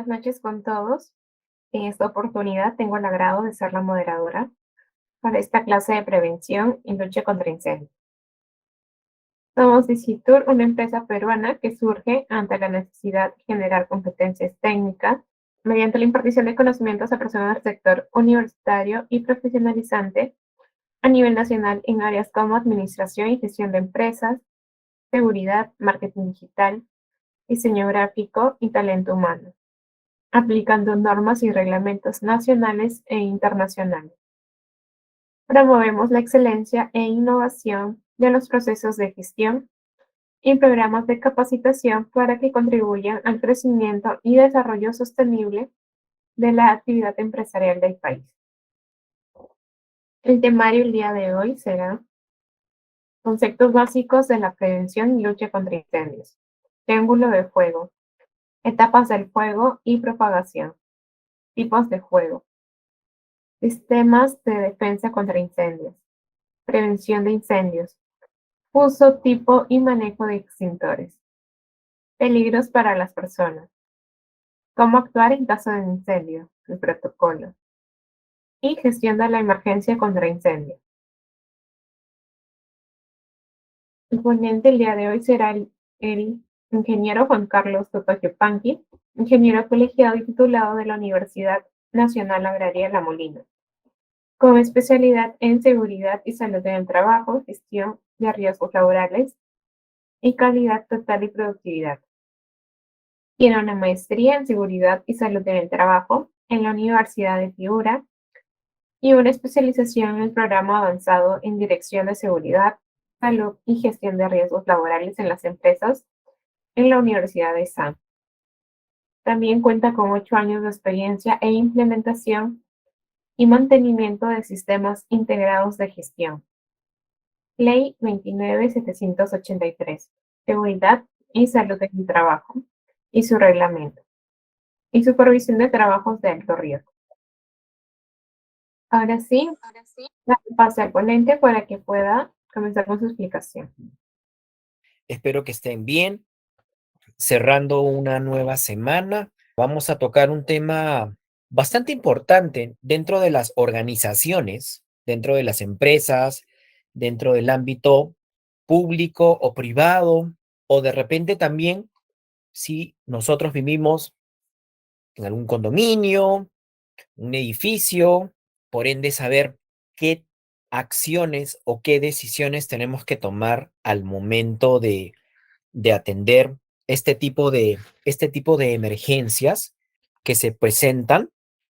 buenas noches con todos. En esta oportunidad tengo el agrado de ser la moderadora para esta clase de prevención y lucha contra incendios. Somos Dicitur, una empresa peruana que surge ante la necesidad de generar competencias técnicas mediante la impartición de conocimientos a personas del sector universitario y profesionalizante a nivel nacional en áreas como administración y gestión de empresas, seguridad, marketing digital, diseño gráfico y talento humano, aplicando normas y reglamentos nacionales e internacionales. Promovemos la excelencia e innovación de los procesos de gestión y programas de capacitación para que contribuyan al crecimiento y desarrollo sostenible de la actividad empresarial del país. El temario el día de hoy será conceptos básicos de la prevención y lucha contra incendios, triángulo de fuego, etapas del fuego y propagación, tipos de fuego, sistemas de defensa contra incendios, prevención de incendios, uso, tipo y manejo de extintores, peligros para las personas, cómo actuar en caso de incendio, el protocolo, y gestión de la emergencia contra incendios. El ponente el día de hoy será el ingeniero Juan Carlos Totoyupanqui, ingeniero colegiado y titulado de la Universidad Nacional Agraria La Molina, con especialidad en seguridad y salud en el trabajo, gestión de riesgos laborales y calidad total y productividad. Tiene una maestría en seguridad y salud en el trabajo en la Universidad de Piura y una especialización en el programa avanzado en dirección de seguridad, salud y gestión de riesgos laborales en las empresas en la Universidad de San. También cuenta con 8 años de experiencia en implementación y mantenimiento de sistemas integrados de gestión. Ley 29.783, Seguridad y Salud en el Trabajo, y su reglamento, y supervisión de trabajos de alto riesgo. Ahora sí, pase al ponente para que pueda comenzar con su explicación. Espero que estén bien. Cerrando una nueva semana, vamos a tocar un tema bastante importante dentro de las organizaciones, dentro de las empresas, dentro del ámbito público o privado, o de repente también si nosotros vivimos en algún condominio, un edificio, por ende saber qué acciones o qué decisiones tenemos que tomar al momento de atender este tipo de emergencias que se presentan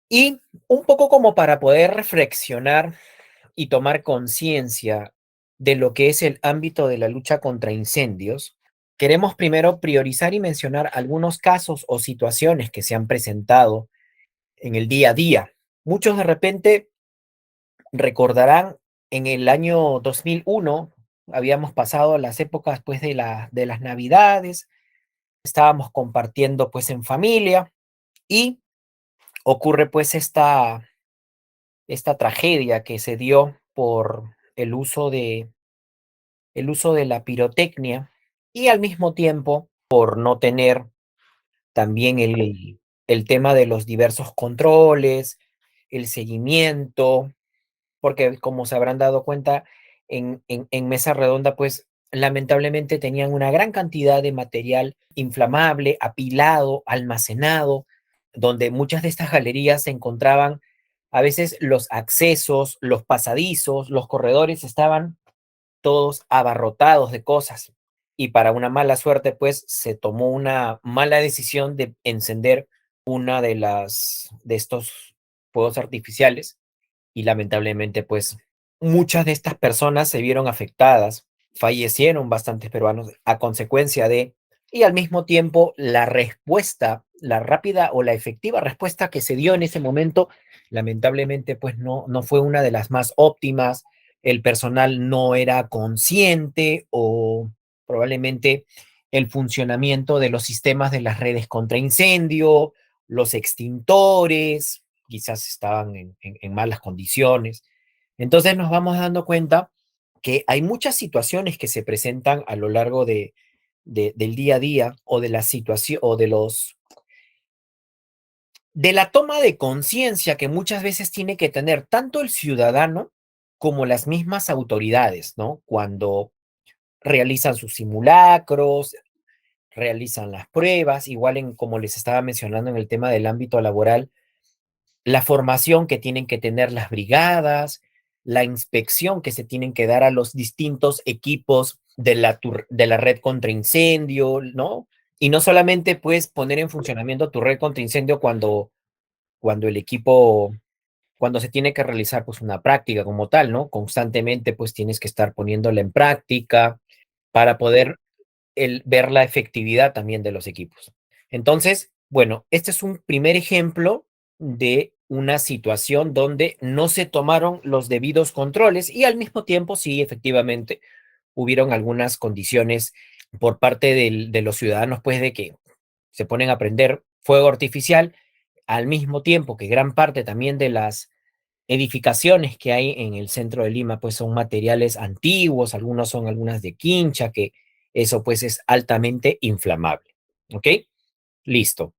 y un poco como para poder reflexionar y tomar conciencia de lo que es el ámbito de la lucha contra incendios. Queremos primero priorizar y mencionar algunos casos o situaciones que se han presentado en el día a día. Muchos de repente recordarán en el año 2001, habíamos pasado las épocas pues de las Navidades, estábamos compartiendo pues en familia y ocurre pues esta tragedia que se dio por el uso de la pirotecnia y al mismo tiempo por no tener también el tema de los diversos controles, el seguimiento, porque como se habrán dado cuenta, en Mesa Redonda, pues lamentablemente tenían una gran cantidad de material inflamable, apilado, almacenado, donde muchas de estas galerías se encontraban, a veces los accesos, los pasadizos, los corredores estaban todos abarrotados de cosas. Y para una mala suerte, pues se tomó una mala decisión de encender una de estos fuegos artificiales y lamentablemente pues muchas de estas personas se vieron afectadas, fallecieron bastantes peruanos a consecuencia de, y al mismo tiempo la respuesta, la rápida o la efectiva respuesta que se dio en ese momento, lamentablemente pues no fue una de las más óptimas, el personal no era consciente o probablemente el funcionamiento de los sistemas de las redes contra incendio, los extintores, quizás estaban en malas condiciones. Entonces nos vamos dando cuenta que hay muchas situaciones que se presentan a lo largo del día a día o de la situación o de la toma de conciencia que muchas veces tiene que tener tanto el ciudadano como las mismas autoridades, ¿no? Cuando realizan sus simulacros, realizan las pruebas, igual en como les estaba mencionando en el tema del ámbito laboral, la formación que tienen que tener las brigadas, la inspección que se tienen que dar a los distintos equipos de la red contra incendio, ¿no? Y no solamente pues poner en funcionamiento tu red contra incendio cuando el equipo, cuando se tiene que realizar pues una práctica como tal, ¿no? Constantemente pues tienes que estar poniéndola en práctica para poder ver la efectividad también de los equipos. Entonces, bueno, este es un primer ejemplo de una situación donde no se tomaron los debidos controles y al mismo tiempo sí, efectivamente, hubieron algunas condiciones por parte de los ciudadanos, pues de que se ponen a prender fuego artificial al mismo tiempo que gran parte también de las edificaciones que hay en el centro de Lima, pues son materiales antiguos, algunos son algunas de quincha, que eso pues es altamente inflamable. ¿Ok? Listo.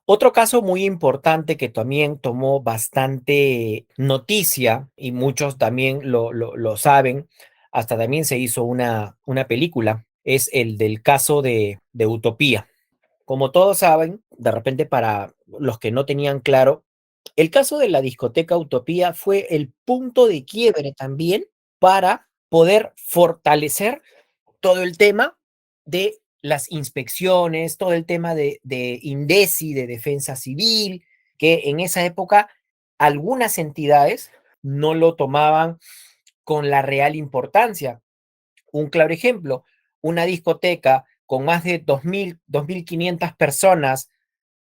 Otro caso muy importante que también tomó bastante noticia y muchos también lo saben, hasta también se hizo una película, es el del caso de Utopía. Como todos saben, de repente para los que no tenían claro, el caso de la discoteca Utopía fue el punto de quiebre también para poder fortalecer todo el tema de las inspecciones, todo el tema de INDECI, de defensa civil, que en esa época algunas entidades no lo tomaban con la real importancia. Un claro ejemplo, una discoteca con más de 2.500 personas,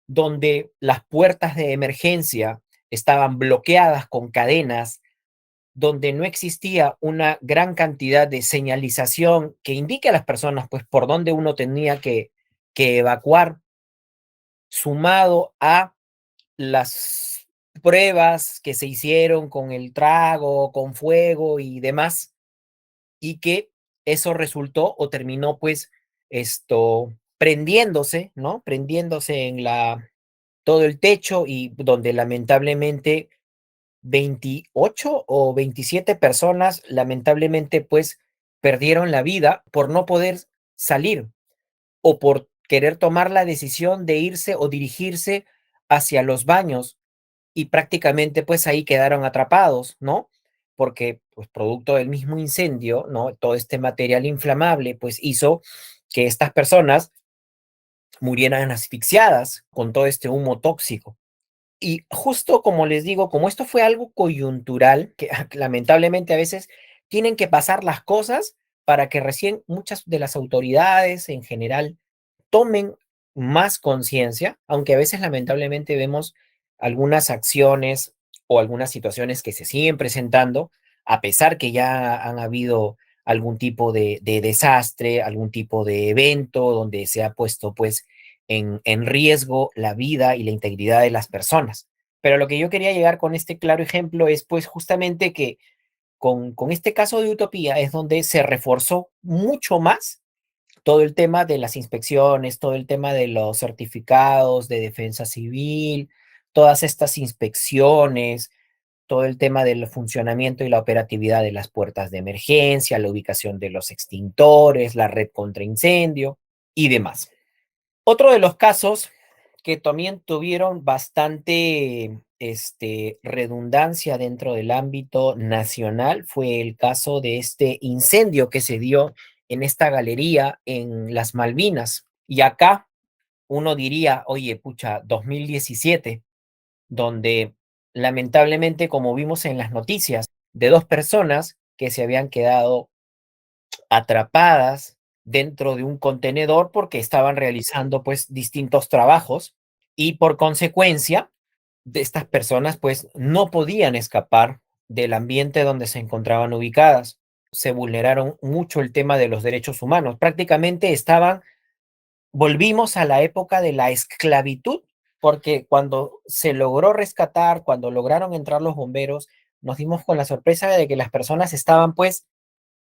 donde las puertas de emergencia estaban bloqueadas con cadenas, donde no existía una gran cantidad de señalización que indique a las personas pues por dónde uno tenía que evacuar, sumado a las pruebas que se hicieron con el trago, con fuego y demás, y que eso resultó o terminó pues prendiéndose, ¿no? Prendiéndose en todo el techo y donde lamentablemente 28 o 27 personas lamentablemente pues perdieron la vida por no poder salir o por querer tomar la decisión de irse o dirigirse hacia los baños y prácticamente pues ahí quedaron atrapados, ¿no? Porque pues producto del mismo incendio, ¿no? Todo este material inflamable pues hizo que estas personas murieran asfixiadas con todo este humo tóxico. Y justo como les digo, como esto fue algo coyuntural, que lamentablemente a veces tienen que pasar las cosas para que recién muchas de las autoridades en general tomen más conciencia, aunque a veces lamentablemente vemos algunas acciones o algunas situaciones que se siguen presentando, a pesar que ya han habido algún tipo de desastre, algún tipo de evento donde se ha puesto pues en riesgo la vida y la integridad de las personas. Pero lo que yo quería llegar con este claro ejemplo es pues justamente que con este caso de Utopía es donde se reforzó mucho más todo el tema de las inspecciones, todo el tema de los certificados de defensa civil, todas estas inspecciones, todo el tema del funcionamiento y la operatividad de las puertas de emergencia, la ubicación de los extintores, la red contra incendio y demás. Otro de los casos que también tuvieron bastante redundancia dentro del ámbito nacional fue el caso de este incendio que se dio en esta galería en las Malvinas. Y acá uno diría, oye, pucha, 2017, donde lamentablemente, como vimos en las noticias, de dos personas que se habían quedado atrapadas dentro de un contenedor porque estaban realizando pues distintos trabajos y por consecuencia de estas personas pues no podían escapar del ambiente donde se encontraban ubicadas. Se vulneraron mucho el tema de los derechos humanos. Prácticamente volvimos a la época de la esclavitud, porque cuando se logró rescatar, cuando lograron entrar los bomberos, nos dimos con la sorpresa de que las personas estaban pues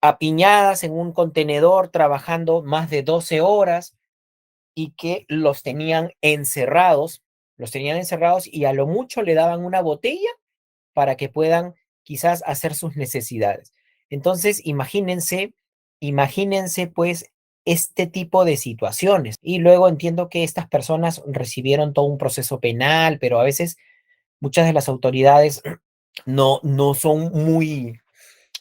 apiñadas en un contenedor trabajando más de 12 horas y que los tenían encerrados los tenían encerrados y a lo mucho le daban una botella para que puedan quizás hacer sus necesidades. Entonces, imagínense pues este tipo de situaciones. Y luego entiendo que estas personas recibieron todo un proceso penal, pero a veces muchas de las autoridades no son muy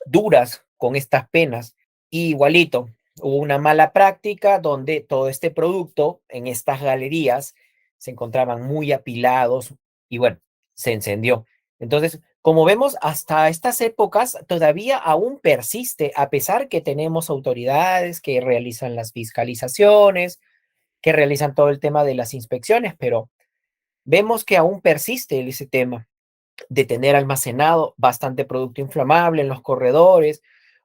duras con estas penas. Y igualito, hubo una mala práctica donde todo este producto en estas galerías se encontraban muy apilados y bueno, se encendió. Entonces, como vemos, hasta estas épocas todavía aún persiste, a pesar que tenemos autoridades que realizan las fiscalizaciones, que realizan todo el tema de las inspecciones, pero vemos que aún persiste ese tema de tener almacenado bastante producto inflamable en los corredores,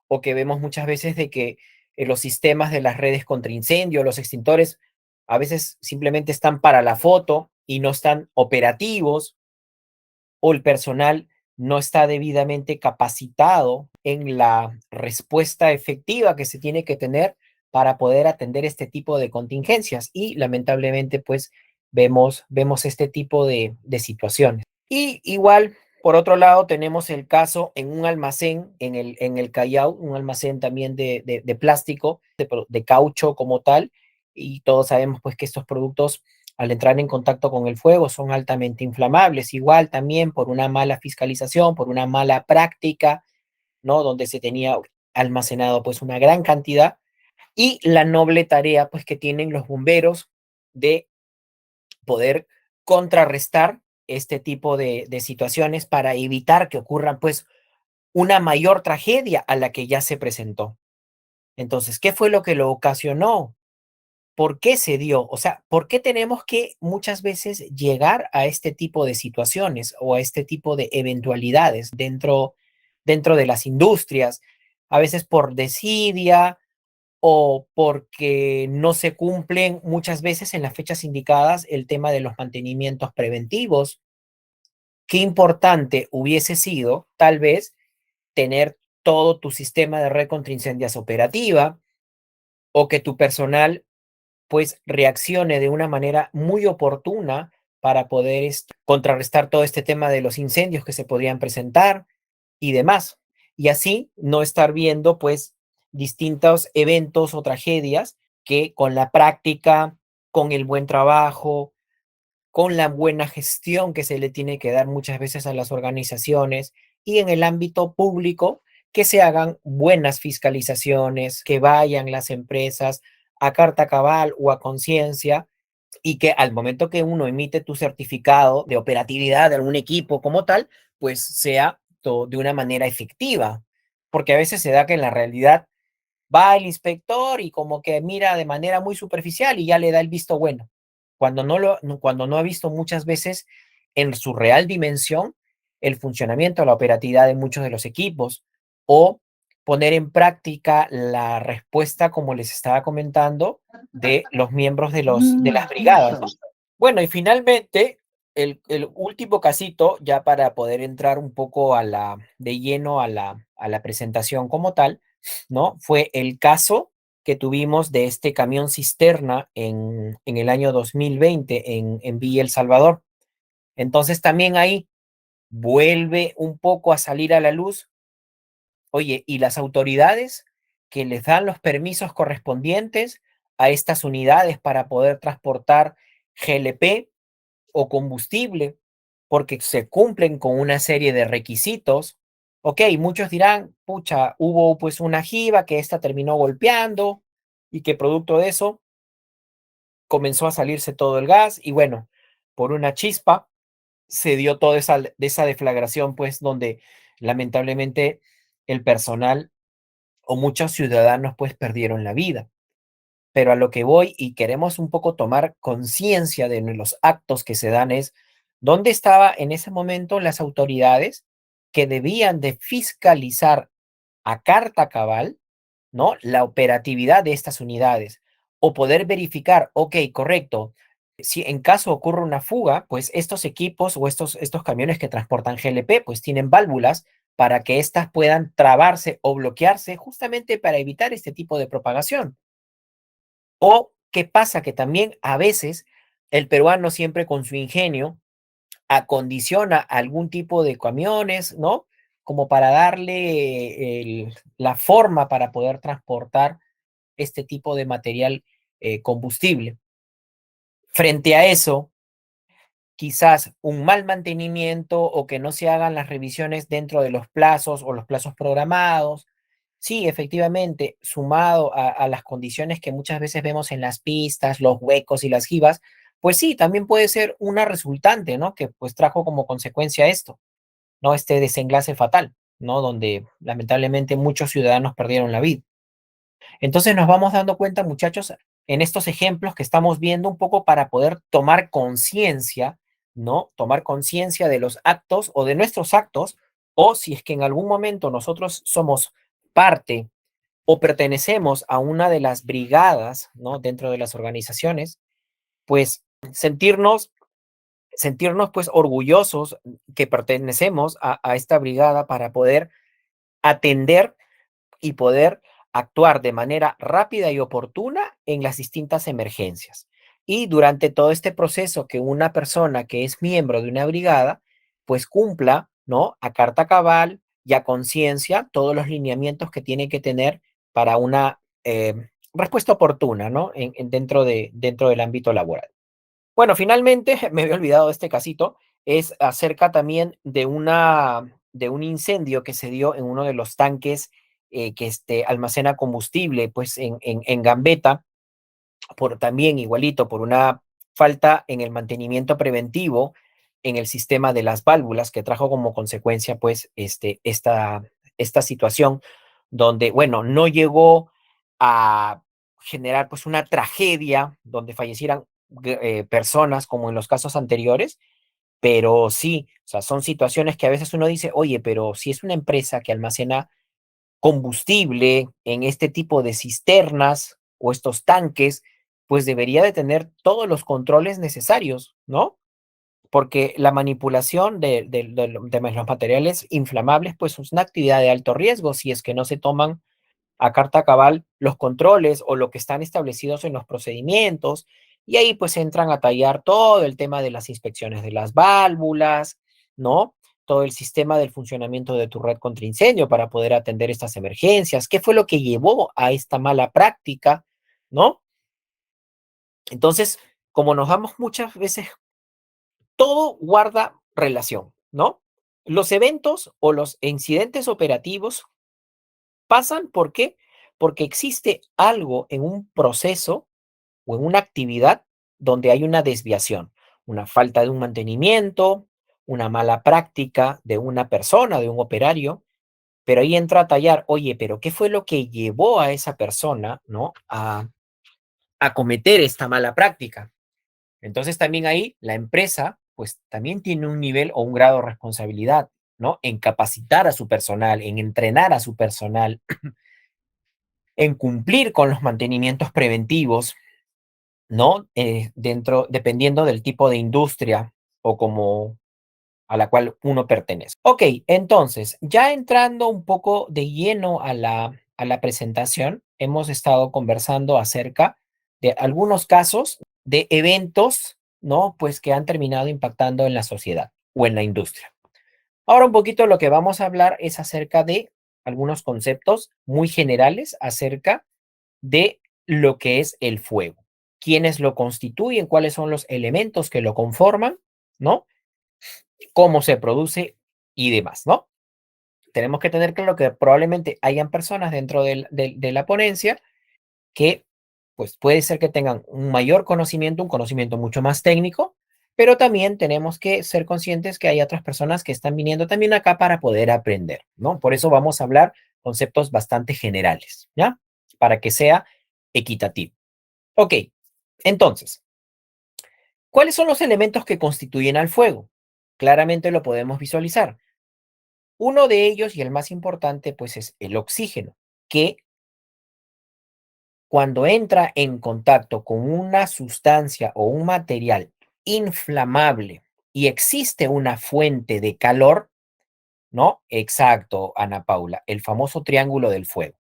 o que vemos muchas veces de que los sistemas de las redes contra incendio, los extintores, a veces simplemente están para la foto y no están operativos, o el personal no está debidamente capacitado en la respuesta efectiva que se tiene que tener para poder atender este tipo de contingencias. Y lamentablemente, pues vemos este tipo de situaciones. Y igual, por otro lado, tenemos el caso en un almacén en el Callao, un almacén también de plástico, de caucho como tal, y todos sabemos pues que estos productos al entrar en contacto con el fuego son altamente inflamables, igual también por una mala fiscalización, por una mala práctica, ¿no? Donde se tenía almacenado pues una gran cantidad y la noble tarea pues que tienen los bomberos de poder contrarrestar este tipo de situaciones para evitar que ocurran pues una mayor tragedia a la que ya se presentó. Entonces, ¿qué fue lo que lo ocasionó? ¿Por qué se dio? O sea, ¿por qué tenemos que muchas veces llegar a este tipo de situaciones o a este tipo de eventualidades dentro de las industrias? A veces por desidia o porque no se cumplen muchas veces en las fechas indicadas el tema de los mantenimientos preventivos. Qué importante hubiese sido, tal vez, tener todo tu sistema de red contra incendios operativa o que tu personal pues reaccione de una manera muy oportuna para poder contrarrestar todo este tema de los incendios que se podrían presentar y demás. Y así no estar viendo pues distintos eventos o tragedias que con la práctica, con el buen trabajo, con la buena gestión que se le tiene que dar muchas veces a las organizaciones y en el ámbito público, que se hagan buenas fiscalizaciones, que vayan las empresas a carta cabal o a conciencia y que al momento que uno emite tu certificado de operatividad de algún equipo como tal, pues sea de una manera efectiva, porque a veces se da que en la realidad va el inspector y como que mira de manera muy superficial y ya le da el visto bueno, cuando no ha visto muchas veces en su real dimensión el funcionamiento, la operatividad de muchos de los equipos o poner en práctica la respuesta, como les estaba comentando, de los miembros de las brigadas, ¿no? Bueno, y finalmente, el último casito, ya para poder entrar un poco de lleno a la presentación como tal, ¿no? Fue el caso que tuvimos de este camión cisterna en el año 2020 en Villa El Salvador. Entonces también ahí vuelve un poco a salir a la luz, oye, y las autoridades que les dan los permisos correspondientes a estas unidades para poder transportar GLP o combustible, porque se cumplen con una serie de requisitos. Ok, muchos dirán, pucha, hubo pues una jiba que esta terminó golpeando y que producto de eso comenzó a salirse todo el gas y bueno, por una chispa se dio toda esa deflagración pues donde lamentablemente el personal o muchos ciudadanos pues perdieron la vida. Pero a lo que voy y queremos un poco tomar conciencia de los actos que se dan es, ¿dónde estaba en ese momento las autoridades que debían de fiscalizar a carta cabal, ¿no? La operatividad de estas unidades o poder verificar, ok, correcto, si en caso ocurre una fuga, pues estos equipos o estos camiones que transportan GLP, pues tienen válvulas para que éstas puedan trabarse o bloquearse justamente para evitar este tipo de propagación. O qué pasa que también a veces el peruano siempre con su ingenio acondiciona algún tipo de camiones, ¿no? Como para darle la forma para poder transportar este tipo de material combustible. Frente a eso, quizás un mal mantenimiento o que no se hagan las revisiones dentro de los plazos o los plazos programados. Sí, efectivamente, sumado a las condiciones que muchas veces vemos en las pistas, los huecos y las jivas, pues sí, también puede ser una resultante, ¿no? Que pues trajo como consecuencia esto, ¿no? Este desenlace fatal, ¿no? Donde lamentablemente muchos ciudadanos perdieron la vida. Entonces nos vamos dando cuenta, muchachos, en estos ejemplos que estamos viendo un poco para poder tomar conciencia, ¿no? Tomar conciencia de los actos o de nuestros actos, o si es que en algún momento nosotros somos parte o pertenecemos a una de las brigadas, ¿no? Dentro de las organizaciones, pues sentirnos, sentirnos pues orgullosos que pertenecemos a esta brigada para poder atender y poder actuar de manera rápida y oportuna en las distintas emergencias. Y durante todo este proceso que una persona que es miembro de una brigada, pues cumpla, ¿no? A carta cabal y a conciencia todos los lineamientos que tiene que tener para una respuesta oportuna, ¿no? Dentro del ámbito laboral. Bueno, finalmente, me había olvidado de este casito, es acerca también de un incendio que se dio en uno de los tanques que almacena combustible, pues en Gambetta, por también igualito, por una falta en el mantenimiento preventivo en el sistema de las válvulas que trajo como consecuencia, pues, esta situación donde, bueno, no llegó a generar, pues, una tragedia donde fallecieran personas como en los casos anteriores, pero sí, o sea, son situaciones que a veces uno dice, oye, pero si es una empresa que almacena combustible en este tipo de cisternas o estos tanques, pues debería de tener todos los controles necesarios, ¿no? Porque la manipulación de los materiales inflamables, pues es una actividad de alto riesgo si es que no se toman a carta cabal los controles o lo que están establecidos en los procedimientos, y ahí pues entran a tallar todo el tema de las inspecciones de las válvulas, ¿no? Todo el sistema del funcionamiento de tu red contra incendio para poder atender estas emergencias. ¿Qué fue lo que llevó a esta mala práctica, ¿no? Entonces, como nos damos muchas veces, todo guarda relación, ¿no? Los eventos o los incidentes operativos pasan, ¿por qué? Porque existe algo en un proceso o en una actividad donde hay una desviación, una falta de un mantenimiento, una mala práctica de una persona, de un operario, pero ahí entra a tallar, oye, pero ¿qué fue lo que llevó a esa persona, ¿no? A cometer esta mala práctica. Entonces también ahí la empresa, pues también tiene un nivel o un grado de responsabilidad, ¿no? En capacitar a su personal, en entrenar a su personal, en cumplir con los mantenimientos preventivos, ¿no? Dependiendo del tipo de industria o como a la cual uno pertenece. Ok, entonces, ya entrando un poco de lleno a la presentación, hemos estado conversando acerca de algunos casos de eventos, ¿no? Pues que han terminado impactando en la sociedad o en la industria. Ahora un poquito lo que vamos a hablar es acerca de algunos conceptos muy generales acerca de lo que es el fuego, quiénes lo constituyen, cuáles son los elementos que lo conforman, ¿no? Cómo se produce y demás, ¿no? Tenemos que tener claro que probablemente hayan personas dentro de la ponencia que, pues puede ser que tengan un mayor conocimiento, un conocimiento mucho más técnico, pero también tenemos que ser conscientes que hay otras personas que están viniendo también acá para poder aprender, ¿no? Por eso vamos a hablar conceptos bastante generales, ¿ya? Para que sea equitativo. Ok, entonces, ¿cuáles son los elementos que constituyen al fuego? Claramente lo podemos visualizar. Uno de ellos, y el más importante, pues es el oxígeno, que cuando entra en contacto con una sustancia o un material inflamable y existe una fuente de calor, ¿no? Exacto, Ana Paula, el famoso triángulo del fuego.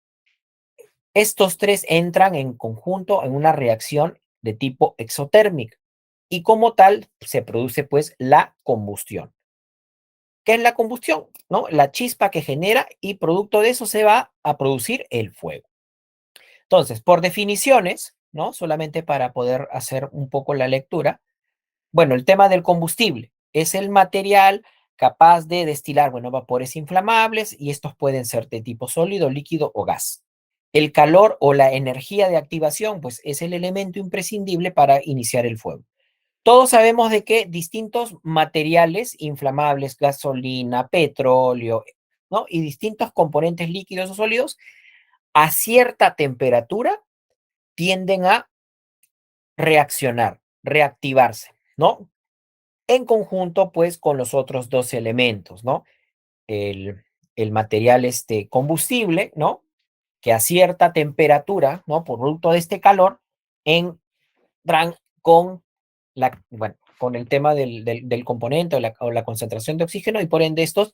Estos tres entran en conjunto en una reacción de tipo exotérmica. y como tal se produce pues la combustión. ¿Qué es la combustión? ¿No? La chispa que genera y producto de eso se va a producir el fuego. Entonces, por definiciones, ¿no? Solamente para poder hacer un poco la lectura, bueno, el tema del combustible es el material capaz de destilar, bueno, vapores inflamables y estos pueden ser de tipo sólido, líquido o gas. El calor o la energía de activación, pues es el elemento imprescindible para iniciar el fuego. Todos sabemos de que distintos materiales inflamables, gasolina, petróleo, ¿no? Y distintos componentes líquidos o sólidos, a cierta temperatura tienden a reaccionar, reactivarse, ¿no? En conjunto, pues, con los otros dos elementos, ¿no? El material combustible, ¿no? Que a cierta temperatura, ¿no? Por producto de este calor, entran con bueno, con el tema del componente o la concentración de oxígeno y por ende estos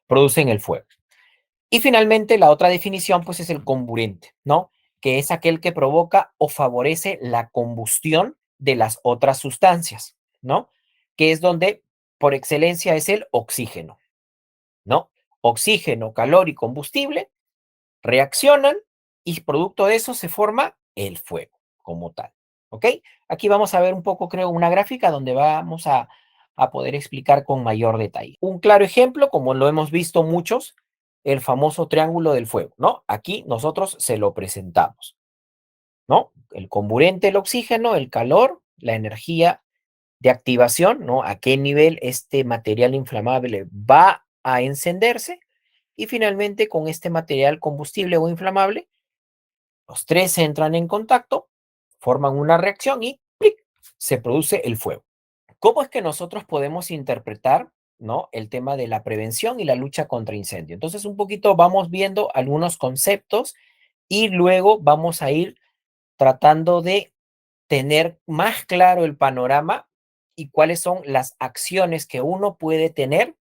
producen el fuego. Y finalmente, la otra definición, pues, es el comburente, ¿no? Que es aquel que provoca o favorece la combustión de las otras sustancias, ¿no? Que es donde, por excelencia, es el oxígeno, ¿no? Oxígeno, calor y combustible reaccionan y producto de eso se forma el fuego como tal, ¿ok? Aquí vamos a ver un poco, creo, una gráfica donde vamos a poder explicar con mayor detalle. Un claro ejemplo, como lo hemos visto muchos, el famoso triángulo del fuego, ¿no? Aquí nosotros se lo presentamos, ¿no? El comburente, el oxígeno, el calor, la energía de activación, ¿no? A qué nivel este material inflamable va a encenderse y finalmente con este material combustible o inflamable, los tres entran en contacto, forman una reacción y ¡plic! Se produce el fuego. ¿Cómo es que nosotros podemos interpretar, ¿no? El tema de la prevención y la lucha contra incendio? Entonces, un poquito vamos viendo algunos conceptos y luego vamos a ir tratando de tener más claro el panorama y cuáles son las acciones que uno puede tener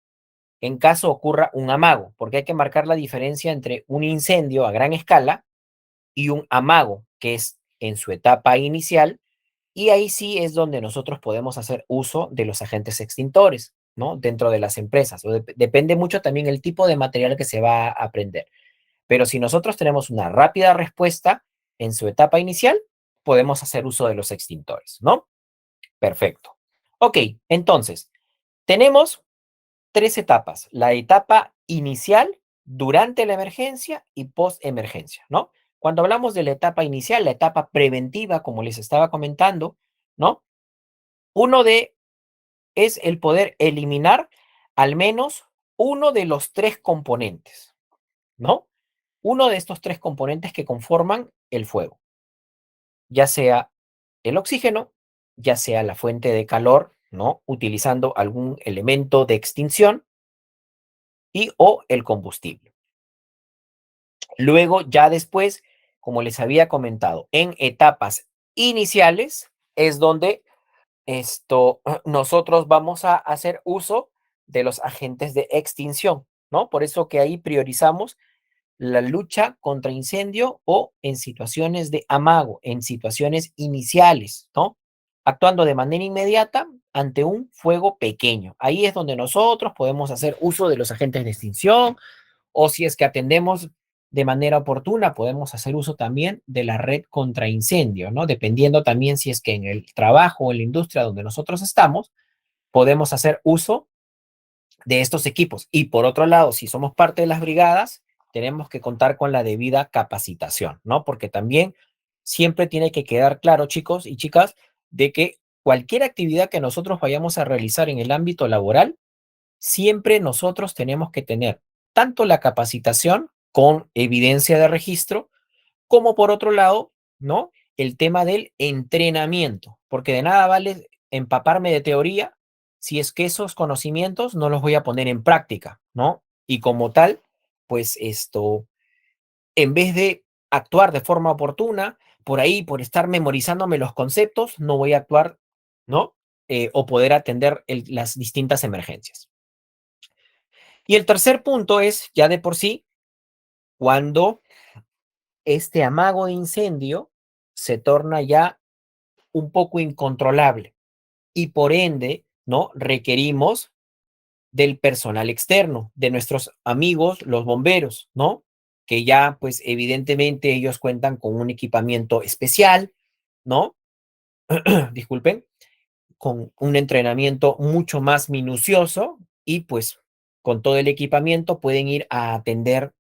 en caso ocurra un amago, porque hay que marcar la diferencia entre un incendio a gran escala y un amago, que es en su etapa inicial, y ahí sí es donde nosotros podemos hacer uso de los agentes extintores, ¿no? Dentro de las empresas. Depende mucho también el tipo de material que se va a prender. Pero si nosotros tenemos una rápida respuesta en su etapa inicial, podemos hacer uso de los extintores, ¿no? Perfecto. Ok, entonces, tenemos tres etapas. La etapa inicial, durante la emergencia y post-emergencia, ¿no? Cuando hablamos de la etapa inicial, la etapa preventiva, como les estaba comentando, ¿no? Uno de es el poder eliminar al menos uno de los tres componentes, ¿no? Uno de estos tres componentes que conforman el fuego, ya sea el oxígeno, ya sea la fuente de calor, ¿no? Utilizando algún elemento de extinción y o el combustible. Luego, ya después, como les había comentado, en etapas iniciales es donde nosotros vamos a hacer uso de los agentes de extinción, ¿no? Por eso que ahí priorizamos la lucha contra incendio o en situaciones de amago, en situaciones iniciales, ¿no? Actuando de manera inmediata ante un fuego pequeño. Ahí es donde nosotros podemos hacer uso de los agentes de extinción o si es que atendemos de manera oportuna, podemos hacer uso también de la red contra incendio, ¿no? Dependiendo también si es que en el trabajo o en la industria donde nosotros estamos, podemos hacer uso de estos equipos. Y por otro lado, si somos parte de las brigadas, tenemos que contar con la debida capacitación, ¿no? Porque también siempre tiene que quedar claro, chicos y chicas, de que cualquier actividad que nosotros vayamos a realizar en el ámbito laboral, siempre nosotros tenemos que tener tanto la capacitación con evidencia de registro, como por otro lado, ¿no? El tema del entrenamiento, porque de nada vale empaparme de teoría si es que esos conocimientos no los voy a poner en práctica, ¿no? Y como tal, pues en vez de actuar de forma oportuna, por ahí, por estar memorizándome los conceptos, no voy a actuar, ¿no? O poder atender las distintas emergencias. Y el tercer punto es, ya de por sí, cuando este amago de incendio se torna ya un poco incontrolable, y por ende, ¿no? Requerimos del personal externo, de nuestros amigos, los bomberos, ¿no? Que ya, pues, evidentemente ellos cuentan con un equipamiento especial, ¿no? Disculpen, con un entrenamiento mucho más minucioso y pues con todo el equipamiento pueden ir a atender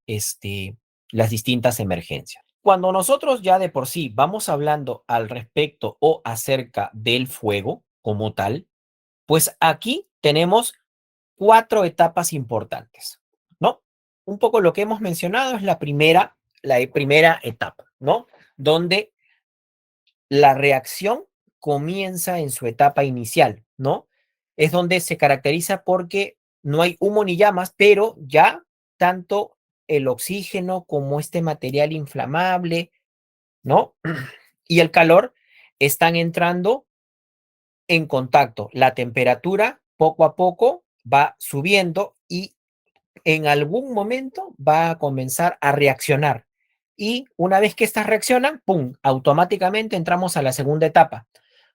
las distintas emergencias. Cuando nosotros ya de por sí vamos hablando al respecto o acerca del fuego como tal, pues aquí tenemos cuatro etapas importantes, ¿no? Un poco lo que hemos mencionado es la primera etapa, ¿no? Donde la reacción comienza en su etapa inicial, ¿no? Es donde se caracteriza porque no hay humo ni llamas, pero ya tanto el oxígeno como este material inflamable, ¿no? Y el calor están entrando en contacto. La temperatura poco a poco va subiendo y en algún momento va a comenzar a reaccionar. Y una vez que estas reaccionan, ¡pum!, automáticamente entramos a la segunda etapa,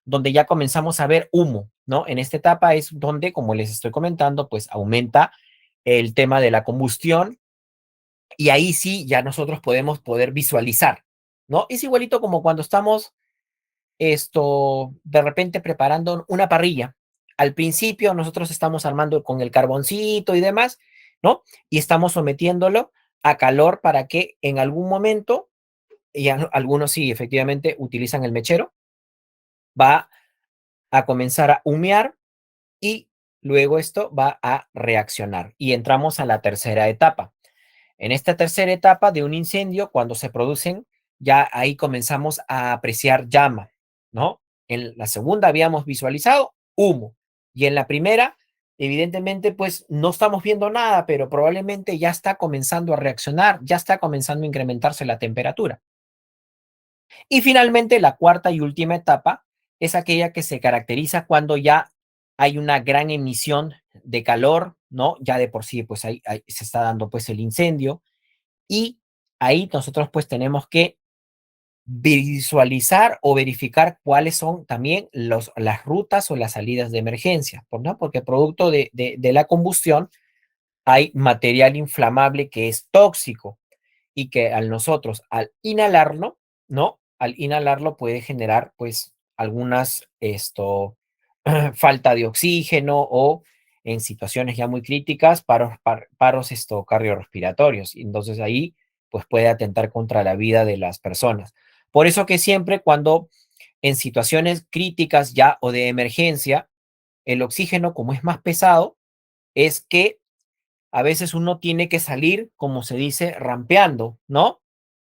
donde ya comenzamos a ver humo, ¿no? En esta etapa es donde, como les estoy comentando, pues aumenta el tema de la combustión y ahí sí ya nosotros podemos poder visualizar, ¿no? Es igualito como cuando estamos de repente preparando una parrilla. Al principio nosotros estamos armando con el carboncito y demás, ¿no? Y estamos sometiéndolo a calor para que en algún momento, y algunos sí, efectivamente, utilizan el mechero, va a comenzar a humear y luego esto va a reaccionar. Y entramos a la tercera etapa. En esta tercera etapa de un incendio, cuando se producen, ya ahí comenzamos a apreciar llama, ¿no? En la segunda habíamos visualizado humo y en la primera, evidentemente, pues no estamos viendo nada, pero probablemente ya está comenzando a reaccionar, ya está comenzando a incrementarse la temperatura. Y finalmente, la cuarta y última etapa es aquella que se caracteriza cuando ya hay una gran emisión de calor, ¿no? Ya de por sí, pues ahí se está dando pues el incendio y ahí nosotros pues tenemos que visualizar o verificar cuáles son también las rutas o las salidas de emergencia, ¿no? Porque producto de la combustión hay material inflamable que es tóxico y que al inhalarlo, ¿no? Al inhalarlo puede generar pues algunas, falta de oxígeno o en situaciones ya muy críticas, paros cardiorrespiratorios. Entonces ahí pues puede atentar contra la vida de las personas. Por eso que siempre cuando en situaciones críticas ya o de emergencia, el oxígeno como es más pesado, es que a veces uno tiene que salir, como se dice, rampeando, ¿no?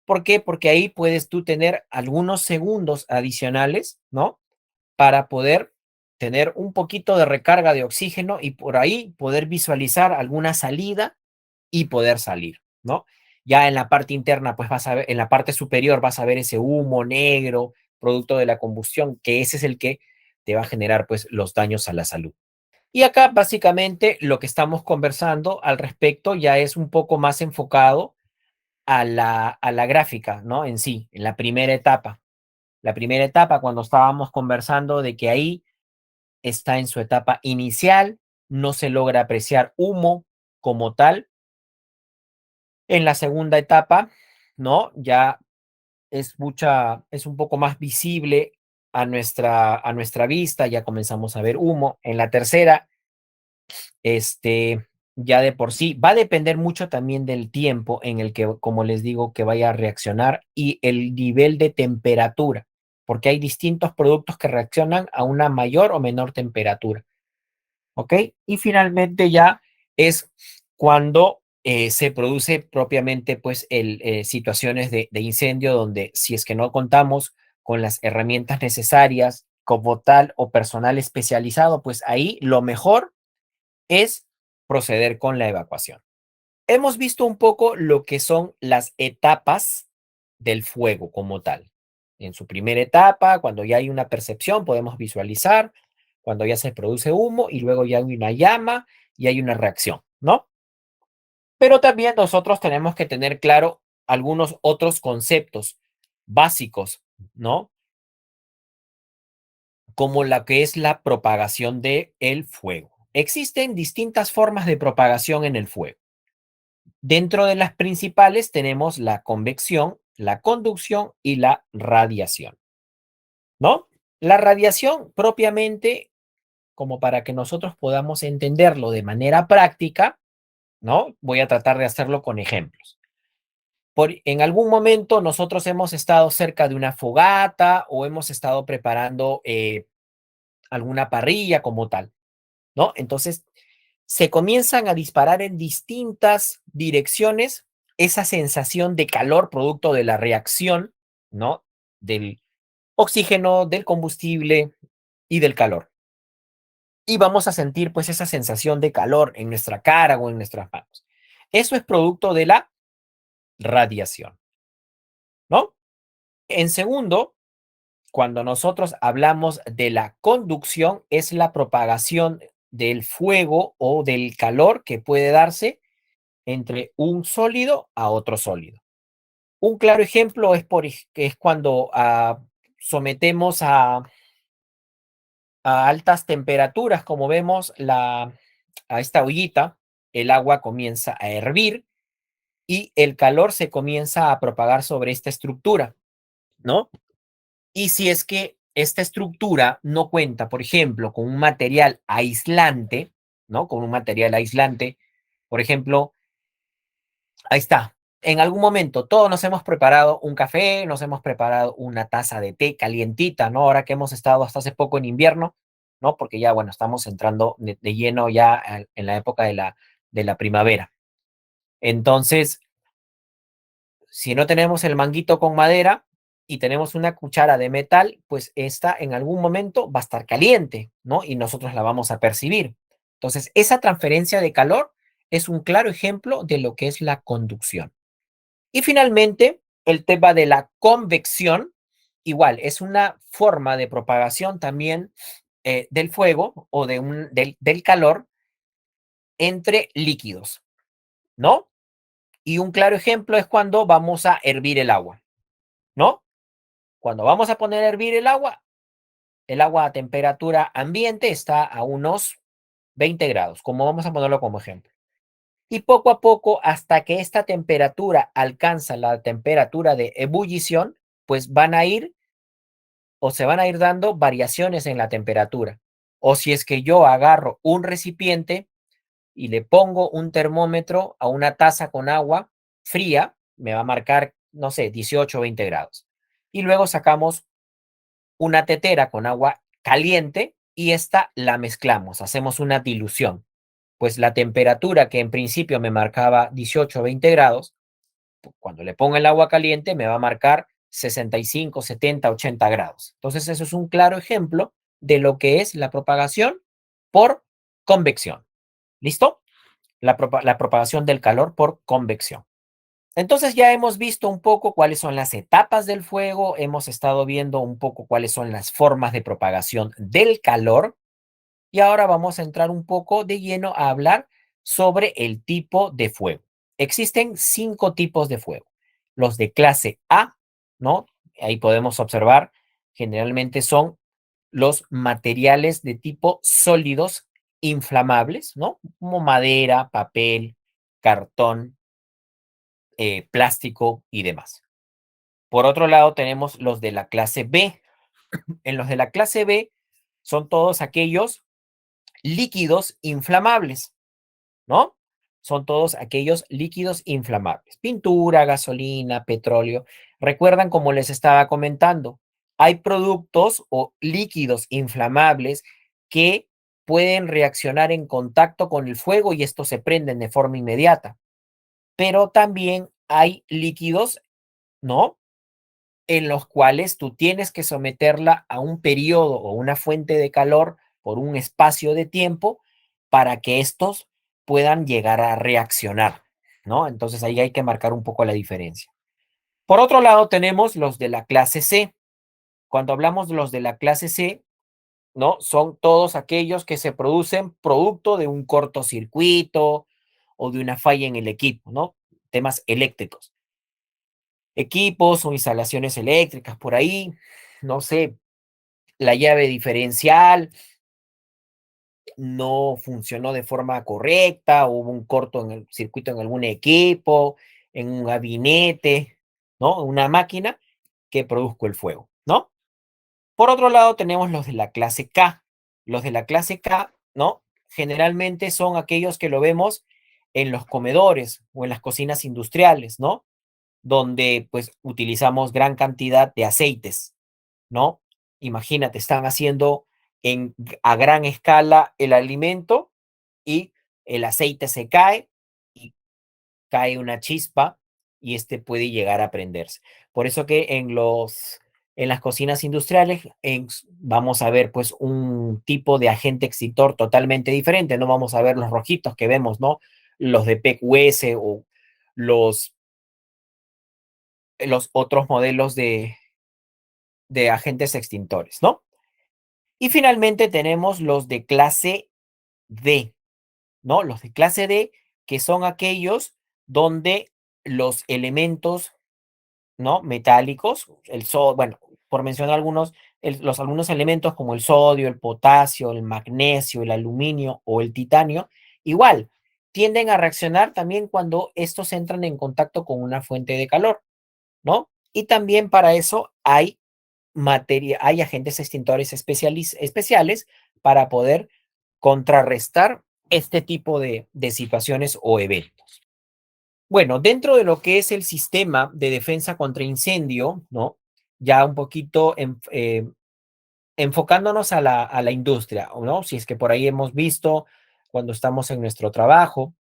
¿Por qué? Porque ahí puedes tú tener algunos segundos adicionales, ¿no? Para poder tener un poquito de recarga de oxígeno y por ahí poder visualizar alguna salida y poder salir, ¿no? Ya en la parte interna, pues vas a ver, en la parte superior vas a ver ese humo negro, producto de la combustión, que ese es el que te va a generar, pues, los daños a la salud. Y acá, básicamente, lo que estamos conversando al respecto ya es un poco más enfocado a la gráfica, ¿no? En sí, en la primera etapa. La primera etapa, cuando estábamos conversando de que ahí está en su etapa inicial, no se logra apreciar humo como tal. En la segunda etapa, ¿no? Ya es un poco más visible a nuestra vista, ya comenzamos a ver humo. En la tercera, ya de por sí, va a depender mucho también del tiempo en el que, como les digo, que vaya a reaccionar y el nivel de temperatura, porque hay distintos productos que reaccionan a una mayor o menor temperatura, ¿ok? Y finalmente ya es cuando se produce propiamente, pues, situaciones de incendio donde si es que no contamos con las herramientas necesarias como tal o personal especializado, pues ahí lo mejor es proceder con la evacuación. Hemos visto un poco lo que son las etapas del fuego como tal. En su primera etapa, cuando ya hay una percepción, podemos visualizar, cuando ya se produce humo y luego ya hay una llama y hay una reacción, ¿no? Pero también nosotros tenemos que tener claro algunos otros conceptos básicos, ¿no? como la que es la propagación del fuego. Existen distintas formas de propagación en el fuego. Dentro de las principales tenemos la convección, la conducción y la radiación, ¿no? La radiación propiamente, como para que nosotros podamos entenderlo de manera práctica, ¿no? Voy a tratar de hacerlo con ejemplos. En algún momento nosotros hemos estado cerca de una fogata o hemos estado preparando alguna parrilla como tal, ¿no? Entonces, se comienzan a disparar en distintas direcciones esa sensación de calor producto de la reacción, ¿no? Del oxígeno, del combustible y del calor. Y vamos a sentir pues esa sensación de calor en nuestra cara o en nuestras manos. Eso es producto de la radiación, ¿no? En segundo, cuando nosotros hablamos de la conducción, es la propagación del fuego o del calor que puede darse entre un sólido a otro sólido. Un claro ejemplo es, que es cuando sometemos a altas temperaturas, como vemos a esta ollita, el agua comienza a hervir y el calor se comienza a propagar sobre esta estructura, ¿no? Y si es que esta estructura no cuenta, por ejemplo, con un material aislante, ¿no? Con un material aislante, por ejemplo, ahí está. En algún momento todos nos hemos preparado un café, nos hemos preparado una taza de té calientita, ¿no? Ahora que hemos estado hasta hace poco en invierno, ¿no? Porque ya, bueno, estamos entrando de lleno ya en la época de la primavera. Entonces, si no tenemos el manguito con madera y tenemos una cuchara de metal, pues esta en algún momento va a estar caliente, ¿no? Y nosotros la vamos a percibir. Entonces, esa transferencia de calor es un claro ejemplo de lo que es la conducción. Y finalmente, el tema de la convección, igual, es una forma de propagación también del fuego o del calor entre líquidos, ¿no? Y un claro ejemplo es cuando vamos a hervir el agua, ¿no? Cuando vamos a poner a hervir el agua a temperatura ambiente está a unos 20 grados, como vamos a ponerlo como ejemplo. Y poco a poco, hasta que esta temperatura alcanza la temperatura de ebullición, pues van a ir o se van a ir dando variaciones en la temperatura. O si es que yo agarro un recipiente y le pongo un termómetro a una taza con agua fría, me va a marcar, no sé, 18 o 20 grados. Y luego sacamos una tetera con agua caliente y esta la mezclamos, hacemos una dilución. Pues la temperatura que en principio me marcaba 18 o 20 grados, cuando le pongo el agua caliente me va a marcar 65, 70, 80 grados. Entonces eso es un claro ejemplo de lo que es la propagación por convección. ¿Listo? La propagación del calor por convección. Entonces ya hemos visto un poco cuáles son las etapas del fuego, hemos estado viendo un poco cuáles son las formas de propagación del calor y ahora vamos a entrar un poco de lleno a hablar sobre el tipo de fuego. Existen 5 tipos de fuego. Los de clase A, ¿no? Ahí podemos observar, generalmente son los materiales de tipo sólidos inflamables, ¿no? Como madera, papel, cartón, plástico y demás. Por otro lado, tenemos los de la clase B. En los de la clase B son todos aquellos líquidos inflamables, ¿no? Son todos aquellos líquidos inflamables. Pintura, gasolina, petróleo. Recuerdan, como les estaba comentando, hay productos o líquidos inflamables que pueden reaccionar en contacto con el fuego y estos se prenden de forma inmediata. Pero también hay líquidos, ¿no? En los cuales tú tienes que someterla a un periodo o una fuente de calor por un espacio de tiempo para que estos puedan llegar a reaccionar, ¿no? Entonces ahí hay que marcar un poco la diferencia. Por otro lado, tenemos los de la clase C. Cuando hablamos de los de la clase C, ¿no? Son todos aquellos que se producen producto de un cortocircuito o de una falla en el equipo, ¿no? Temas eléctricos. Equipos o instalaciones eléctricas por ahí, no sé, la llave diferencial no funcionó de forma correcta, hubo un corto en el circuito en algún equipo, en un gabinete, ¿no? Una máquina que produjo el fuego, ¿no? Por otro lado, tenemos los de la clase K. Los de la clase K, ¿no? Generalmente son aquellos que lo vemos en los comedores o en las cocinas industriales, ¿no? Donde pues utilizamos gran cantidad de aceites, ¿no? Imagínate, están haciendo a gran escala el alimento y el aceite se cae y cae una chispa y este puede llegar a prenderse. Por eso que en las cocinas industriales vamos a ver pues un tipo de agente extintor totalmente diferente, no vamos a ver los rojitos que vemos, ¿no? Los de PQS o los, los otros modelos de agentes extintores, ¿no? Y finalmente tenemos los de clase D, ¿no? Los de clase D, que son aquellos donde los elementos, ¿no? Metálicos, bueno, por mencionar algunos, algunos elementos como el sodio, el potasio, el magnesio, el aluminio o el titanio, igual, tienden a reaccionar también cuando estos entran en contacto con una fuente de calor, ¿no? Y también para eso hay agentes extintores especiales para poder contrarrestar este tipo de situaciones o eventos. Bueno, dentro de lo que es el sistema de defensa contra incendio, ¿no? Ya un poquito enfocándonos a la industria, ¿no? Si es que por ahí hemos visto cuando estamos en nuestro trabajo,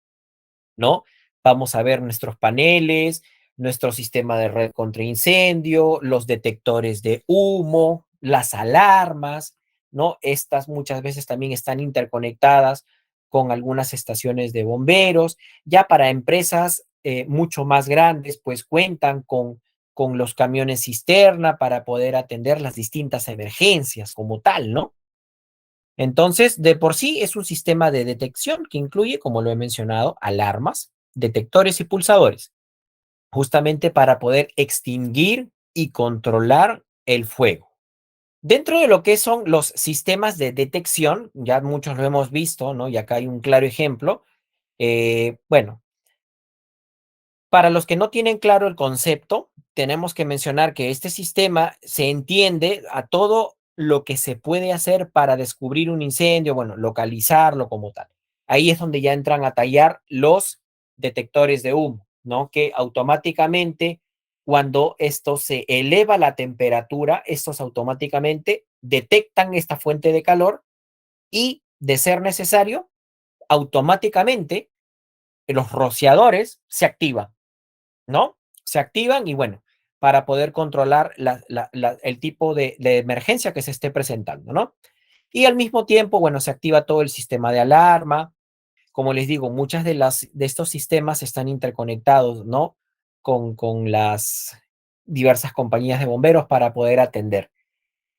¿no? Vamos a ver nuestros paneles, nuestro sistema de red contra incendio, los detectores de humo, las alarmas, ¿no? Estas muchas veces también están interconectadas con algunas estaciones de bomberos. Ya para empresas mucho más grandes, pues cuentan con los camiones cisterna para poder atender las distintas emergencias como tal, ¿no? Entonces, de por sí es un sistema de detección que incluye, como lo he mencionado, alarmas, detectores y pulsadores, justamente para poder extinguir y controlar el fuego. Dentro de lo que son los sistemas de detección, ya muchos lo hemos visto, ¿no? Y acá hay un claro ejemplo. Bueno, para los que no tienen claro el concepto, tenemos que mencionar que este sistema se entiende a todo lo que se puede hacer para descubrir un incendio, bueno, localizarlo como tal. Ahí es donde ya entran a tallar los detectores de humo, ¿no? Que automáticamente, cuando esto se eleva la temperatura, estos automáticamente detectan esta fuente de calor y, de ser necesario, automáticamente los rociadores se activan, ¿no? Se activan y bueno, para poder controlar el tipo de emergencia que se esté presentando, ¿no? Y al mismo tiempo, bueno, se activa todo el sistema de alarma. Como les digo, muchas de estos sistemas están interconectados, ¿no? Con las diversas compañías de bomberos para poder atender.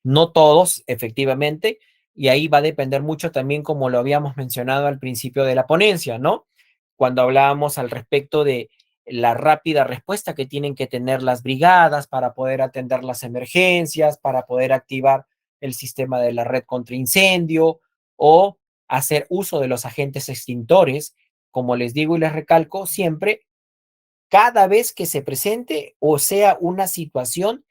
No todos, efectivamente, y ahí va a depender mucho también, como lo habíamos mencionado al principio de la ponencia, ¿no? Cuando hablábamos al respecto de la rápida respuesta que tienen que tener las brigadas para poder atender las emergencias, para poder activar el sistema de la red contra incendio o hacer uso de los agentes extintores, como les digo y les recalco, siempre cada vez que se presente o sea una situación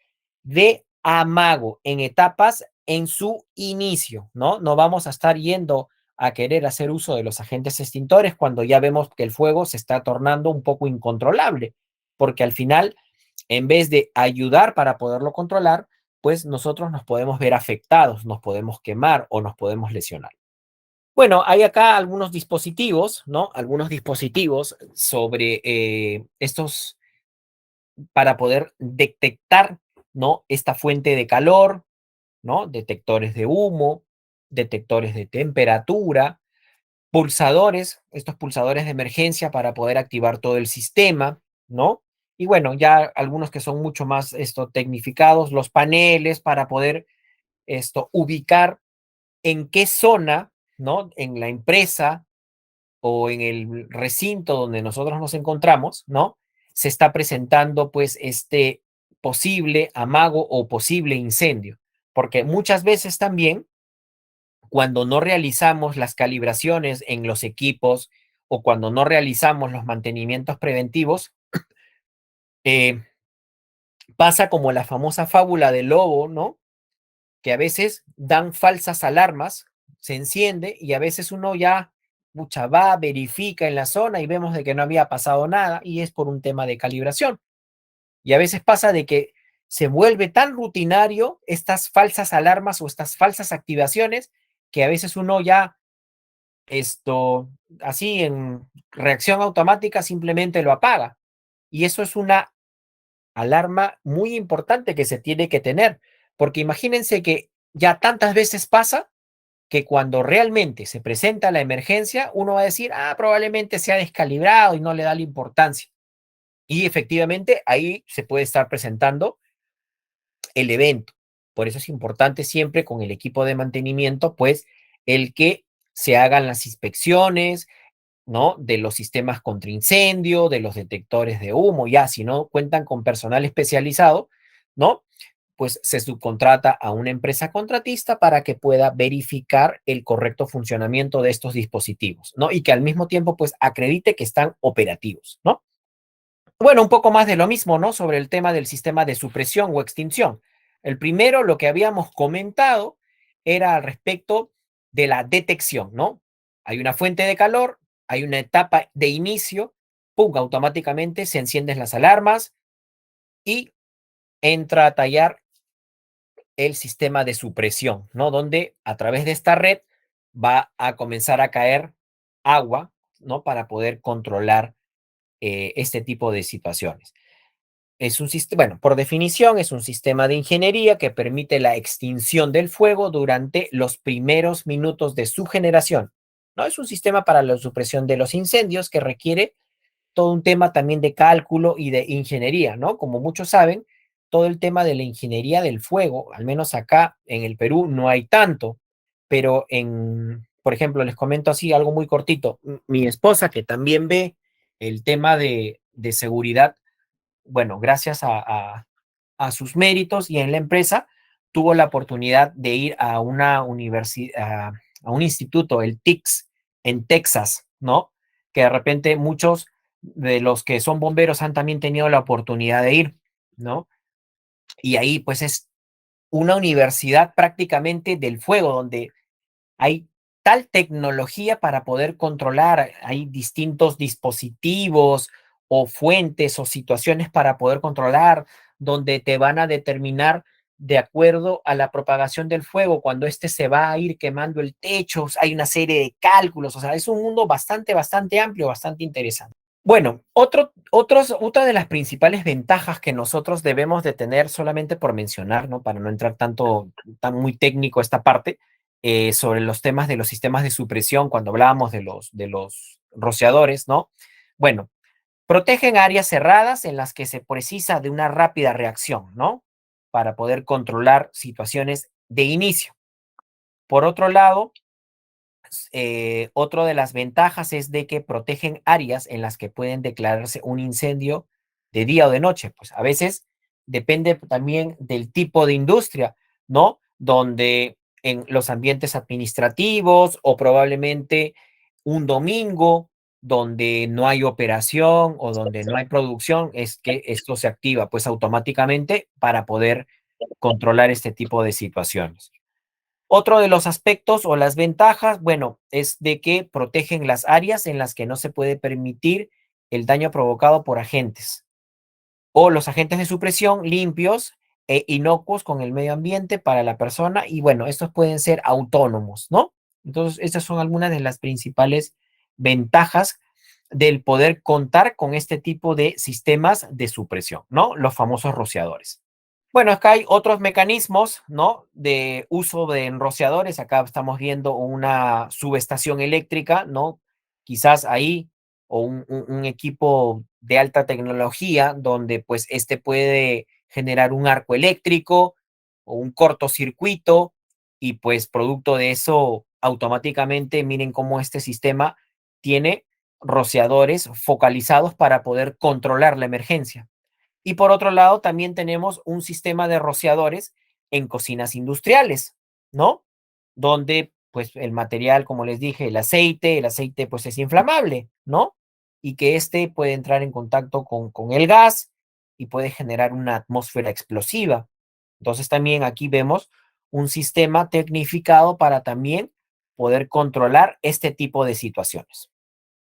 de amago en etapas en su inicio, ¿no? No vamos a estar yendo a querer hacer uso de los agentes extintores cuando ya vemos que el fuego se está tornando un poco incontrolable, porque al final, en vez de ayudar para poderlo controlar, pues nosotros nos podemos ver afectados, nos podemos quemar o nos podemos lesionar. Bueno, hay acá algunos dispositivos, ¿no? Algunos dispositivos sobre estos para poder detectar, ¿no? Esta fuente de calor, ¿no? Detectores de humo, detectores de temperatura, pulsadores, estos pulsadores de emergencia para poder activar todo el sistema, ¿no? Y bueno, ya algunos que son mucho más tecnificados, los paneles para poder ubicar en qué zona, ¿no? En la empresa o en el recinto donde nosotros nos encontramos, ¿no? Se está presentando pues este posible amago o posible incendio. porque muchas veces también cuando no realizamos las calibraciones en los equipos o cuando no realizamos los mantenimientos preventivos, eh, pasa como la famosa fábula del lobo, ¿no? Que a veces dan falsas alarmas, se enciende y a veces uno ya mucha va, verifica en la zona y vemos de que no había pasado nada y es por un tema de calibración. Y a veces pasa de que se vuelve tan rutinario estas falsas alarmas o estas falsas activaciones que a veces uno ya esto, así en reacción automática, simplemente lo apaga. Y eso es una alarma muy importante que se tiene que tener, porque imagínense que ya tantas veces pasa que cuando realmente se presenta la emergencia, uno va a decir, ah, probablemente se ha descalibrado y no le da la importancia. Y efectivamente ahí se puede estar presentando el evento. Por eso es importante siempre con el equipo de mantenimiento, pues, el que se hagan las inspecciones, ¿no? De los sistemas contra incendio, de los detectores de humo, ya si no cuentan con personal especializado, ¿no? Pues se subcontrata a una empresa contratista para que pueda verificar el correcto funcionamiento de estos dispositivos, ¿no? Y que al mismo tiempo, pues, acredite que están operativos, ¿no? Bueno, un poco más de lo mismo, ¿no? Sobre el tema del sistema de supresión o extinción. El primero, lo que habíamos comentado, era al respecto de la detección, ¿no? Hay una fuente de calor, hay una etapa de inicio, ¡pum! Automáticamente se encienden las alarmas y entra a tallar el sistema de supresión, ¿no? Donde a través de esta red va a comenzar a caer agua, ¿no? Para poder controlar este tipo de situaciones. Es un sistema, bueno, por definición, es un sistema de ingeniería que permite la extinción del fuego durante los primeros minutos de su generación. ¿No? Es un sistema para la supresión de los incendios que requiere todo un tema también de cálculo y de ingeniería, ¿no? Como muchos saben, todo el tema de la ingeniería del fuego, al menos acá en el Perú, no hay tanto, pero por ejemplo, les comento así algo muy cortito. Mi esposa, que también ve el tema de seguridad, bueno, gracias a sus méritos y en la empresa, tuvo la oportunidad de ir a una universidad, a un instituto, el TICS, en Texas, ¿no? Que de repente muchos de los que son bomberos han también tenido la oportunidad de ir, ¿no? Y ahí pues es una universidad prácticamente del fuego, donde hay tal tecnología para poder controlar, hay distintos dispositivos o fuentes o situaciones para poder controlar, donde te van a determinar de acuerdo a la propagación del fuego, cuando este se va a ir quemando el techo, hay una serie de cálculos, o sea, es un mundo bastante, bastante amplio, bastante interesante. Bueno, otra de las principales ventajas que nosotros debemos de tener, solamente por mencionar, ¿no? Para no entrar tan muy técnico esta parte, sobre los temas de los sistemas de supresión, cuando hablábamos de los rociadores, ¿no? Bueno, protegen áreas cerradas en las que se precisa de una rápida reacción, ¿no? Para poder controlar situaciones de inicio. Por otro lado, otro de las ventajas es de que protegen áreas en las que pueden declararse un incendio de día o de noche. Pues a veces depende también del tipo de industria, ¿no? Donde en los ambientes administrativos o probablemente un domingo donde no hay operación o donde no hay producción, es que esto se activa pues automáticamente para poder controlar este tipo de situaciones. Otro de los aspectos o las ventajas, bueno, es de que protegen las áreas en las que no se puede permitir el daño provocado por agentes o los agentes de supresión limpios e inocuos con el medio ambiente para la persona y bueno, estos pueden ser autónomos, ¿no? Entonces, estas son algunas de las principales ventajas del poder contar con este tipo de sistemas de supresión, ¿no? Los famosos rociadores. Bueno, acá hay otros mecanismos, ¿no? De uso de enrociadores. Acá estamos viendo una subestación eléctrica, ¿no? Quizás ahí, o un equipo de alta tecnología, donde pues este puede generar un arco eléctrico o un cortocircuito, y pues producto de eso, automáticamente, miren cómo este sistema tiene rociadores focalizados para poder controlar la emergencia. Y por otro lado, también tenemos un sistema de rociadores en cocinas industriales, ¿no? Donde pues el material, como les dije, el aceite pues es inflamable, ¿no? Y que este puede entrar en contacto con el gas y puede generar una atmósfera explosiva. Entonces también aquí vemos un sistema tecnificado para también poder controlar este tipo de situaciones.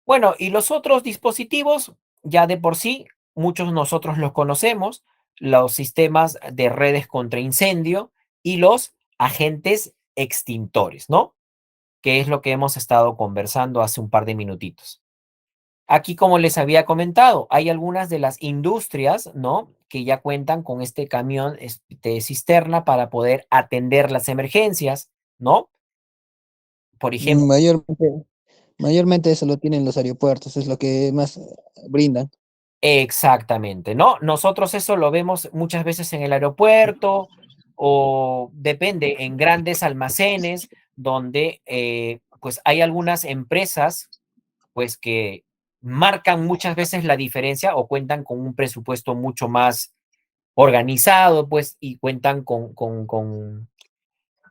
Bueno, y los otros dispositivos, ya de por sí, muchos nosotros los conocemos, los sistemas de redes contra incendio y los agentes extintores, ¿no? Que es lo que hemos estado conversando hace un par de minutitos. Aquí, como les había comentado, hay algunas de las industrias, ¿no? Que ya cuentan con este camión cisterna para poder atender las emergencias, ¿no? Por ejemplo, Mayormente eso lo tienen los aeropuertos, es lo que más brindan. exactamente, ¿no? Nosotros eso lo vemos muchas veces en el aeropuerto o depende en grandes almacenes donde pues hay algunas empresas pues que marcan muchas veces la diferencia o cuentan con un presupuesto mucho más organizado, pues, y cuentan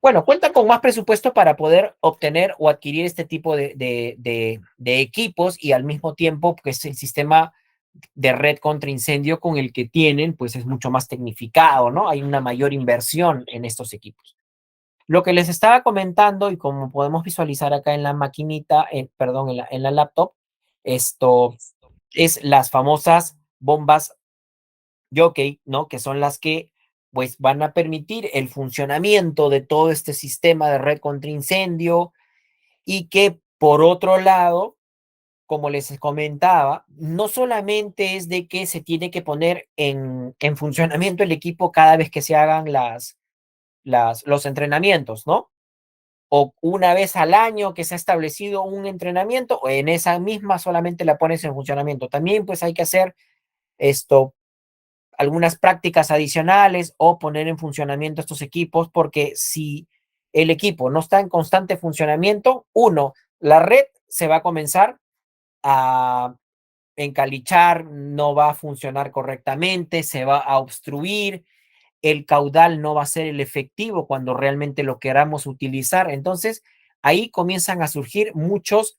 bueno, cuentan con más presupuesto para poder obtener o adquirir este tipo de equipos y al mismo tiempo, pues el sistema de red contra incendio con el que tienen, pues es mucho más tecnificado, ¿no? Hay una mayor inversión en estos equipos. Lo que les estaba comentando y como podemos visualizar acá en la maquinita, perdón, en la laptop, esto es las famosas bombas Jockey, ¿no? Que son las que pues van a permitir el funcionamiento de todo este sistema de red contra incendio y que por otro lado, como les comentaba, no solamente es de que se tiene que poner en funcionamiento el equipo cada vez que se hagan los entrenamientos, ¿no? O una vez al año que se ha establecido un entrenamiento, o en esa misma solamente la pones en funcionamiento. También pues hay que hacer esto, algunas prácticas adicionales o poner en funcionamiento estos equipos, porque si el equipo no está en constante funcionamiento, uno, la red se va a comenzar a encalichar, no va a funcionar correctamente, se va a obstruir, el caudal no va a ser el efectivo cuando realmente lo queramos utilizar. Entonces, ahí comienzan a surgir muchas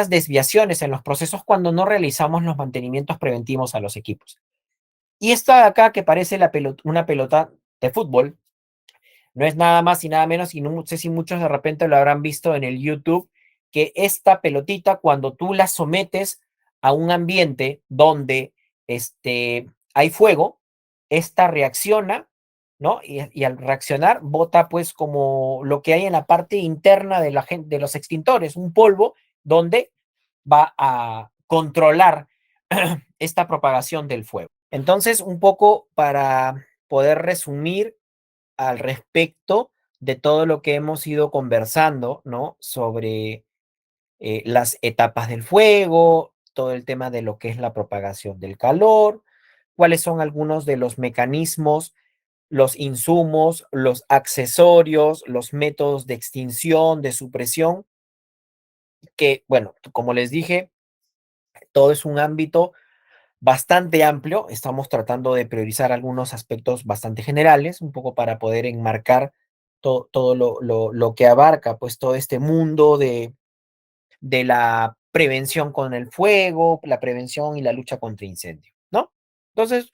desviaciones en los procesos cuando no realizamos los mantenimientos preventivos a los equipos. Y esta de acá que parece una pelota de fútbol, no es nada más y nada menos, y no sé si muchos de repente lo habrán visto en el YouTube, que esta pelotita cuando tú la sometes a un ambiente donde hay fuego, esta reacciona, ¿no? Y al reaccionar bota pues como lo que hay en la parte interna de los extintores, un polvo donde va a controlar esta propagación del fuego. Entonces, un poco para poder resumir al respecto de todo lo que hemos ido conversando, ¿no? Sobre las etapas del fuego, todo el tema de lo que es la propagación del calor, cuáles son algunos de los mecanismos, los insumos, los accesorios, los métodos de extinción, de supresión, que, bueno, como les dije, todo es un ámbito bastante amplio. Estamos tratando de priorizar algunos aspectos bastante generales, un poco para poder enmarcar todo lo que abarca, pues, todo este mundo de la prevención con el fuego, la prevención y la lucha contra incendio, ¿no? Entonces,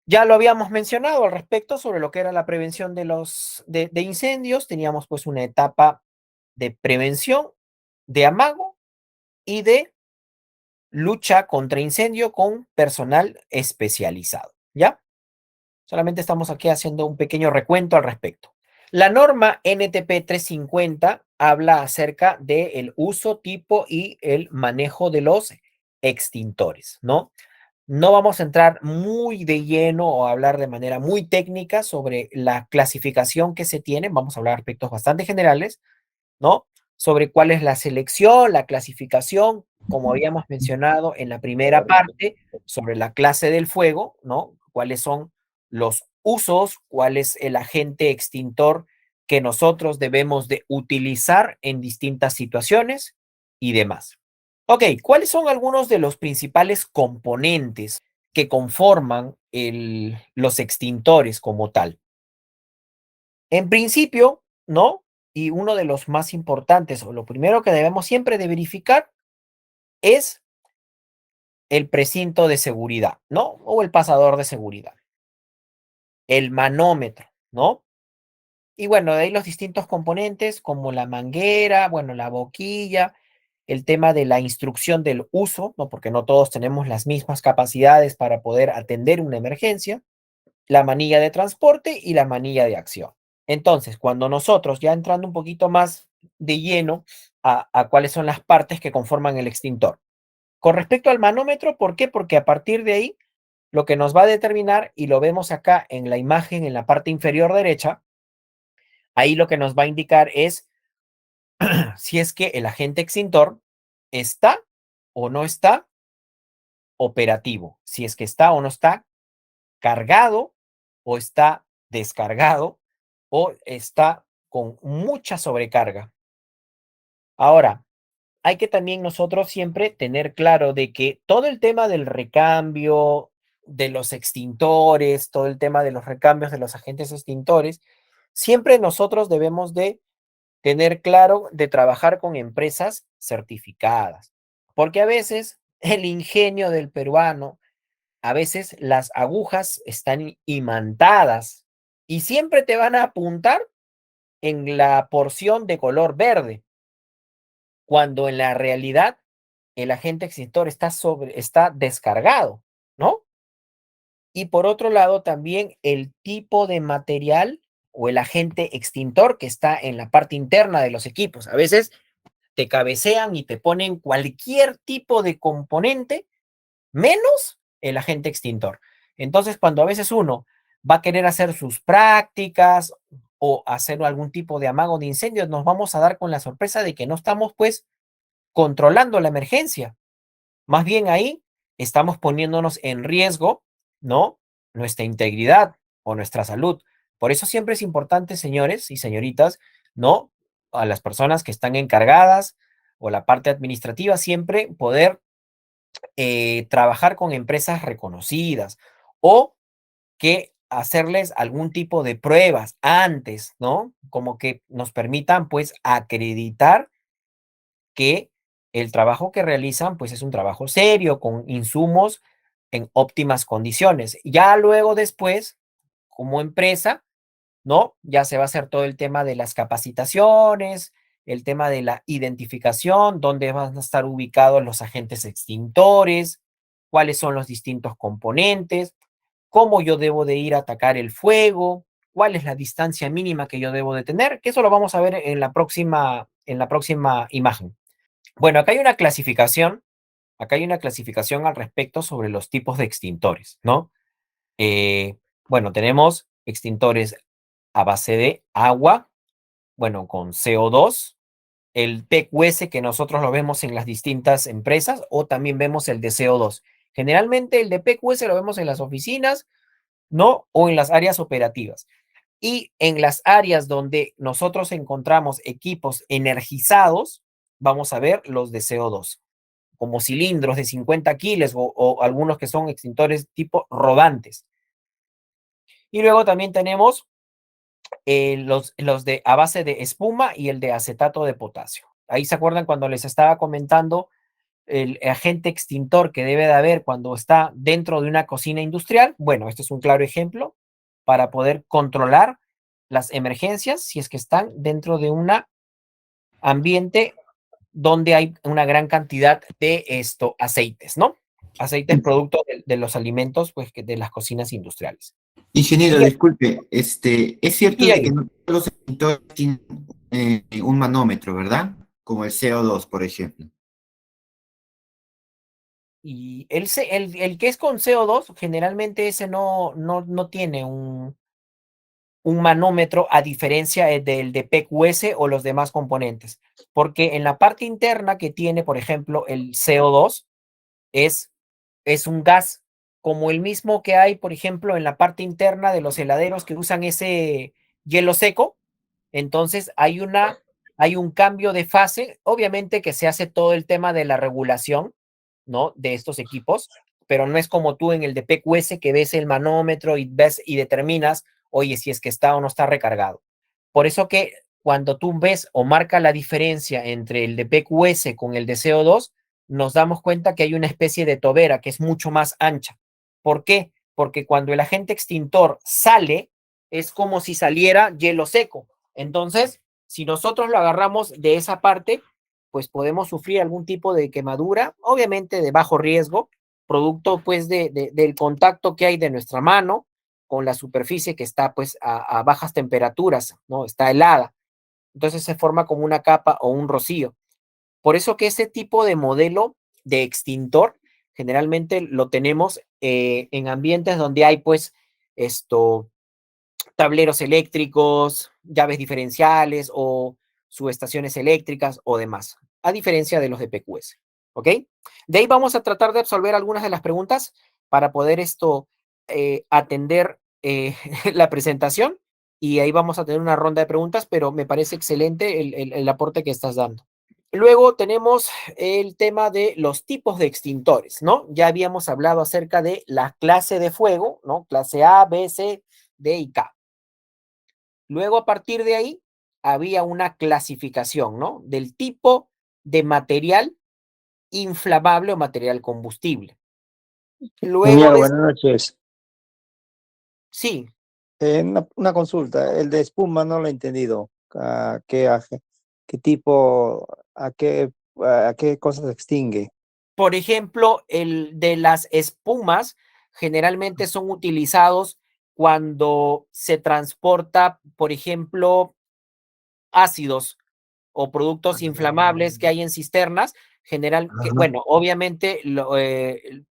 ya lo habíamos mencionado al respecto sobre lo que era la prevención de incendios. Teníamos, pues, una etapa de prevención, de amago y de lucha contra incendio con personal especializado, ¿ya? Solamente estamos aquí haciendo un pequeño recuento al respecto. La norma NTP 350 habla acerca del uso, tipo y el manejo de los extintores, ¿no? No vamos a entrar muy de lleno o a hablar de manera muy técnica sobre la clasificación que se tiene. Vamos a hablar de aspectos bastante generales, ¿no? Sobre cuál es la selección, la clasificación, como habíamos mencionado en la primera parte, sobre la clase del fuego, ¿no? Cuáles son los usos, cuál es el agente extintor que nosotros debemos de utilizar en distintas situaciones y demás. Ok, ¿cuáles son algunos de los principales componentes que conforman los extintores como tal? En principio, ¿no? Y uno de los más importantes, o lo primero que debemos siempre de verificar es el precinto de seguridad, ¿no? O el pasador de seguridad, el manómetro, ¿no? Y bueno, de ahí los distintos componentes como la manguera, bueno, la boquilla, el tema de la instrucción del uso, ¿no? Porque no todos tenemos las mismas capacidades para poder atender una emergencia, la manilla de transporte y la manilla de acción. Entonces, cuando nosotros, ya entrando un poquito más de lleno a cuáles son las partes que conforman el extintor. Con respecto al manómetro, ¿por qué? Porque a partir de ahí, lo que nos va a determinar, y lo vemos acá en la imagen en la parte inferior derecha, ahí lo que nos va a indicar es si es que el agente extintor está o no está operativo, si es que está o no está cargado o está descargado o está con mucha sobrecarga. Ahora, hay que también nosotros siempre tener claro de que todo el tema del recambio de los extintores, todo el tema de los recambios de los agentes extintores, siempre nosotros debemos de tener claro de trabajar con empresas certificadas, porque a veces el ingenio del peruano, a veces las agujas están imantadas y siempre te van a apuntar en la porción de color verde, cuando en la realidad el agente extintor está descargado, ¿no? Y por otro lado, también el tipo de material o el agente extintor que está en la parte interna de los equipos. A veces te cabecean y te ponen cualquier tipo de componente menos el agente extintor. Entonces, cuando a veces uno va a querer hacer sus prácticas o hacer algún tipo de amago de incendios, nos vamos a dar con la sorpresa de que no estamos pues controlando la emergencia. Más bien ahí estamos poniéndonos en riesgo, ¿no? Nuestra integridad o nuestra salud. Por eso siempre es importante, señores y señoritas, ¿no? A las personas que están encargadas o la parte administrativa, siempre poder trabajar con empresas reconocidas o que hacerles algún tipo de pruebas antes, ¿no? Como que nos permitan pues acreditar que el trabajo que realizan, pues es un trabajo serio, con insumos en óptimas condiciones. Ya luego después, como empresa, ¿no? Ya se va a hacer todo el tema de las capacitaciones, el tema de la identificación, dónde van a estar ubicados los agentes extintores, cuáles son los distintos componentes, cómo yo debo de ir a atacar el fuego, cuál es la distancia mínima que yo debo de tener, que eso lo vamos a ver en la próxima imagen. Bueno, acá hay una clasificación al respecto sobre los tipos de extintores, ¿no? Bueno, tenemos extintores a base de agua, bueno, con CO2, el PQS que nosotros lo vemos en las distintas empresas, o también vemos el de CO2. Generalmente el de PQS lo vemos en las oficinas, ¿no? O en las áreas operativas. Y en las áreas donde nosotros encontramos equipos energizados, vamos a ver los de CO2 como cilindros de 50 kilos o algunos que son extintores tipo rodantes. Y luego también tenemos los de a base de espuma y el de acetato de potasio. Ahí se acuerdan cuando les estaba comentando el agente extintor que debe de haber cuando está dentro de una cocina industrial. Bueno, este es un claro ejemplo para poder controlar las emergencias si es que están dentro de un ambiente donde hay una gran cantidad de aceites, ¿no? Aceites producto de los alimentos, pues, de las cocinas industriales. Ingeniero, Y, disculpe, es cierto y de que ahí, no todos los sensores tienen un manómetro, ¿verdad? Como el CO2, por ejemplo. y el que es con CO2, generalmente ese no tiene un manómetro a diferencia del de PQS o los demás componentes, porque en la parte interna que tiene, por ejemplo, el CO2 es, es un gas como el mismo que hay, por ejemplo, en la parte interna de los heladeros que usan ese hielo seco. Entonces hay un cambio de fase, obviamente que se hace todo el tema de la regulación, ¿no? De estos equipos, pero no es como tú en el de PQS que ves el manómetro y ves y determinas, oye, si es que está o no está recargado. Por eso que cuando tú ves o marca la diferencia entre el de PQS con el de CO2, nos damos cuenta que hay una especie de tobera que es mucho más ancha. ¿Por qué? Porque cuando el agente extintor sale, es como si saliera hielo seco. Entonces, si nosotros lo agarramos de esa parte, pues podemos sufrir algún tipo de quemadura, obviamente de bajo riesgo, producto pues del contacto que hay de nuestra mano con la superficie que está pues a bajas temperaturas, ¿no? Está helada. Entonces se forma como una capa o un rocío. Por eso que ese tipo de modelo de extintor generalmente lo tenemos en ambientes donde hay pues tableros eléctricos, llaves diferenciales o subestaciones eléctricas o demás, a diferencia de los de PQS. ¿Ok? De ahí vamos a tratar de absolver algunas de las preguntas para poder atender la presentación y ahí vamos a tener una ronda de preguntas, pero me parece excelente el aporte que estás dando. Luego tenemos el tema de los tipos de extintores, ¿no? Ya habíamos hablado acerca de la clase de fuego, ¿no? Clase A, B, C, D y K. Luego, a partir de ahí, había una clasificación, ¿no? Del tipo de material inflamable o material combustible. Luego Ingeniero, de... buenas noches. Sí, Una consulta, el de espuma no lo he entendido. ¿Qué tipo, a qué cosas extingue? por ejemplo, el de las espumas generalmente son utilizados cuando se transporta, por ejemplo, ácidos o productos inflamables que hay en cisternas, bueno, obviamente,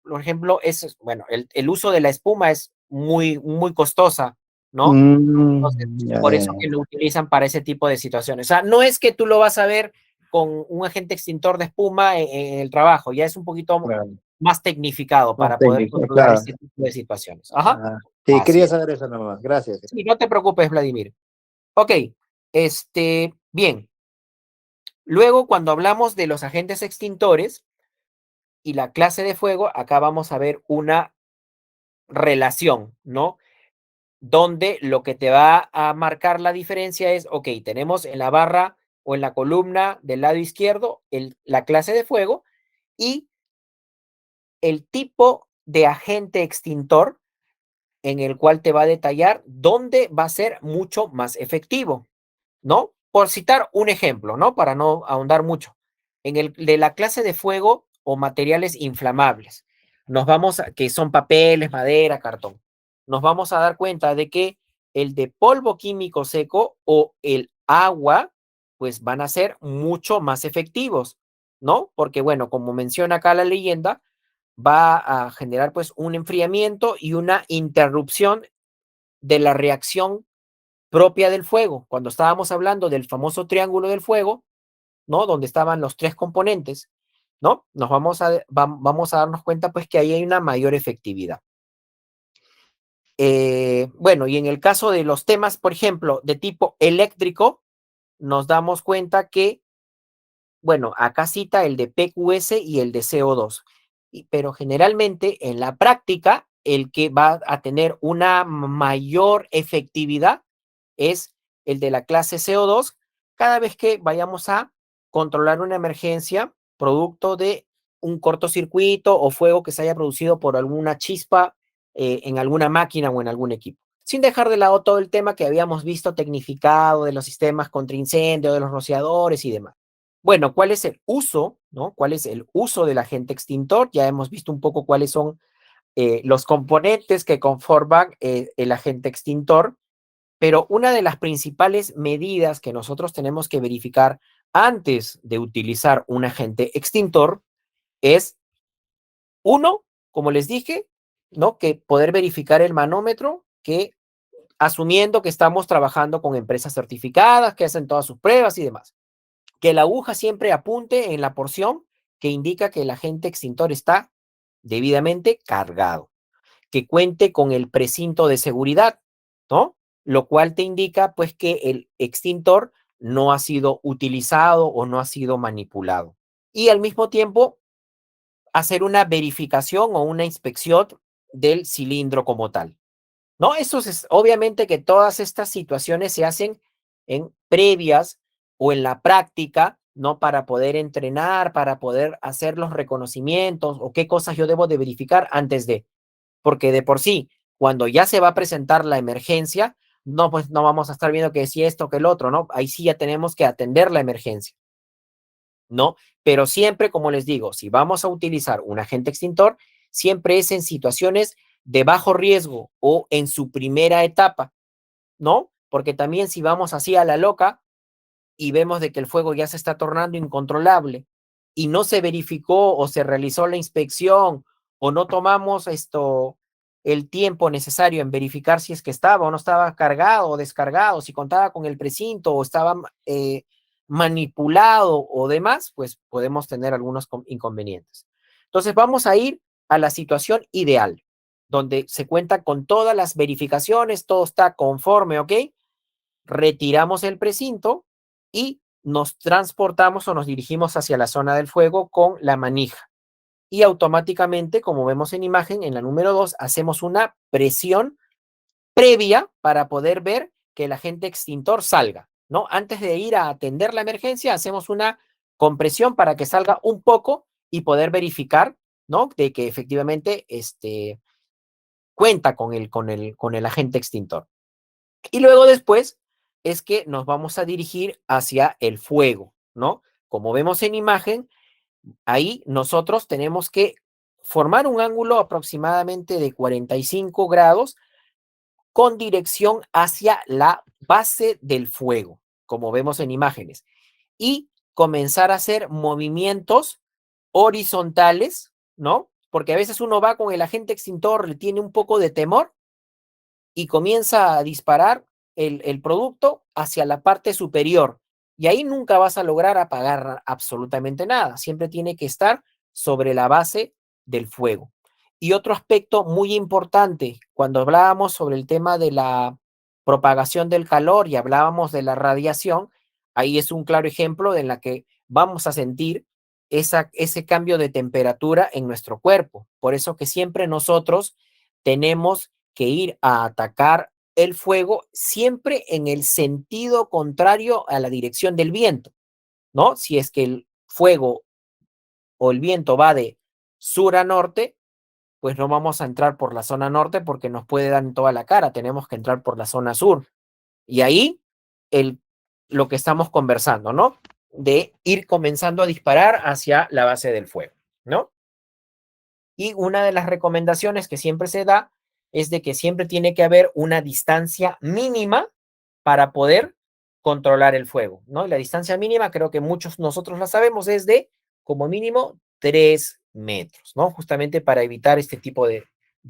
por ejemplo, bueno, el uso de la espuma es muy costosa, ¿no? Entonces, Ya, por ya, eso que ya. lo utilizan para ese tipo de situaciones. O sea, no es que tú lo vas a ver con un agente extintor de espuma en el trabajo, ya es un poquito Claro, más tecnificado más para poder técnico, controlar claro. este tipo de situaciones. Ajá, Ah, sí, así quería es. saber eso nomás. Gracias. Sí, no te preocupes, Vladimir. Ok, bien. Luego, cuando hablamos de los agentes extintores y la clase de fuego, acá vamos a ver una relación, ¿no? Donde lo que te va a marcar la diferencia es, ok, tenemos en la barra o en la columna del lado izquierdo la clase de fuego y el tipo de agente extintor en el cual te va a detallar dónde va a ser mucho más efectivo, ¿no? Por citar un ejemplo, ¿no? Para no ahondar mucho. En el de la clase de fuego o materiales inflamables, que son papeles, madera, cartón, nos vamos a dar cuenta de que el de polvo químico seco o el agua, pues van a ser mucho más efectivos, ¿no? Porque, bueno, como menciona acá la leyenda, va a generar pues un enfriamiento y una interrupción de la reacción propia del fuego. Cuando estábamos hablando del famoso triángulo del fuego, ¿no? Donde estaban los tres componentes, ¿no? Vamos a darnos cuenta pues que ahí hay una mayor efectividad. Bueno, y en el caso de los temas, por ejemplo, de tipo eléctrico, nos damos cuenta que, bueno, acá cita el de PQS y el de CO2, pero generalmente en la práctica, el que va a tener una mayor efectividad es el de la clase CO2 cada vez que vayamos a controlar una emergencia producto de un cortocircuito o fuego que se haya producido por alguna chispa en alguna máquina o en algún equipo. Sin dejar de lado todo el tema que habíamos visto tecnificado de los sistemas contra incendio, de los rociadores y demás. Bueno, ¿cuál es el uso, no? ¿Cuál es el uso del agente extintor? Ya hemos visto un poco cuáles son los componentes que conforman el agente extintor, pero una de las principales medidas que nosotros tenemos que verificar antes de utilizar un agente extintor es, uno, como les dije, ¿no? Que poder verificar el manómetro, que asumiendo que estamos trabajando con empresas certificadas, que hacen todas sus pruebas y demás. Que la aguja siempre apunte en la porción que indica que el agente extintor está debidamente cargado, que cuente con el precinto de seguridad, ¿no? Lo cual te indica pues que el extintor no ha sido utilizado o no ha sido manipulado. Y al mismo tiempo hacer una verificación o una inspección del cilindro como tal, ¿no? Eso es obviamente que todas estas situaciones se hacen en previas o en la práctica, ¿no? Para poder entrenar, para poder hacer los reconocimientos o qué cosas yo debo de verificar antes de, porque de por sí, cuando ya se va a presentar la emergencia, no, pues no vamos a estar viendo que si esto, que el otro, ¿no? Ahí sí ya tenemos que atender la emergencia, ¿no? Pero siempre, como les digo, si vamos a utilizar un agente extintor, siempre es en situaciones de bajo riesgo o en su primera etapa, ¿no? Porque también si vamos así a la loca y vemos de que el fuego ya se está tornando incontrolable y no se verificó o se realizó la inspección o no tomamos el tiempo necesario en verificar si es que estaba o no estaba cargado o descargado, si contaba con el precinto o estaba manipulado o demás, pues podemos tener algunos inconvenientes. Entonces vamos a ir a la situación ideal, donde se cuenta con todas las verificaciones, todo está conforme, ¿ok? Retiramos el precinto y nos transportamos o nos dirigimos hacia la zona del fuego con la manija. Y automáticamente, como vemos en imagen, en la número 2, hacemos una presión previa para poder ver que el agente extintor salga, ¿no? Antes de ir a atender la emergencia, hacemos una compresión para que salga un poco y poder verificar, ¿no? De que efectivamente cuenta con el agente extintor. Y luego después es que nos vamos a dirigir hacia el fuego, ¿no? Como vemos en imagen, ahí nosotros tenemos que formar un ángulo aproximadamente de 45 grados con dirección hacia la base del fuego, como vemos en imágenes, y comenzar a hacer movimientos horizontales, ¿no? Porque a veces uno va con el agente extintor, le tiene un poco de temor y comienza a disparar el producto hacia la parte superior. Y ahí nunca vas a lograr apagar absolutamente nada. Siempre tiene que estar sobre la base del fuego. Y otro aspecto muy importante, cuando hablábamos sobre el tema de la propagación del calor y hablábamos de la radiación, ahí es un claro ejemplo en la que vamos a sentir ese cambio de temperatura en nuestro cuerpo. Por eso que siempre nosotros tenemos que ir a atacar el fuego siempre en el sentido contrario a la dirección del viento, ¿no? Si es que el fuego o el viento va de sur a norte, pues no vamos a entrar por la zona norte porque nos puede dar en toda la cara, tenemos que entrar por la zona sur. Y ahí el, lo que estamos conversando, ¿no? De ir comenzando a disparar hacia la base del fuego, ¿no? Y una de las recomendaciones que siempre se da es de que siempre tiene que haber una distancia mínima para poder controlar el fuego, ¿no? Y la distancia mínima, creo que muchos nosotros la sabemos, es de como mínimo 3 metros, ¿no? Justamente para evitar este tipo de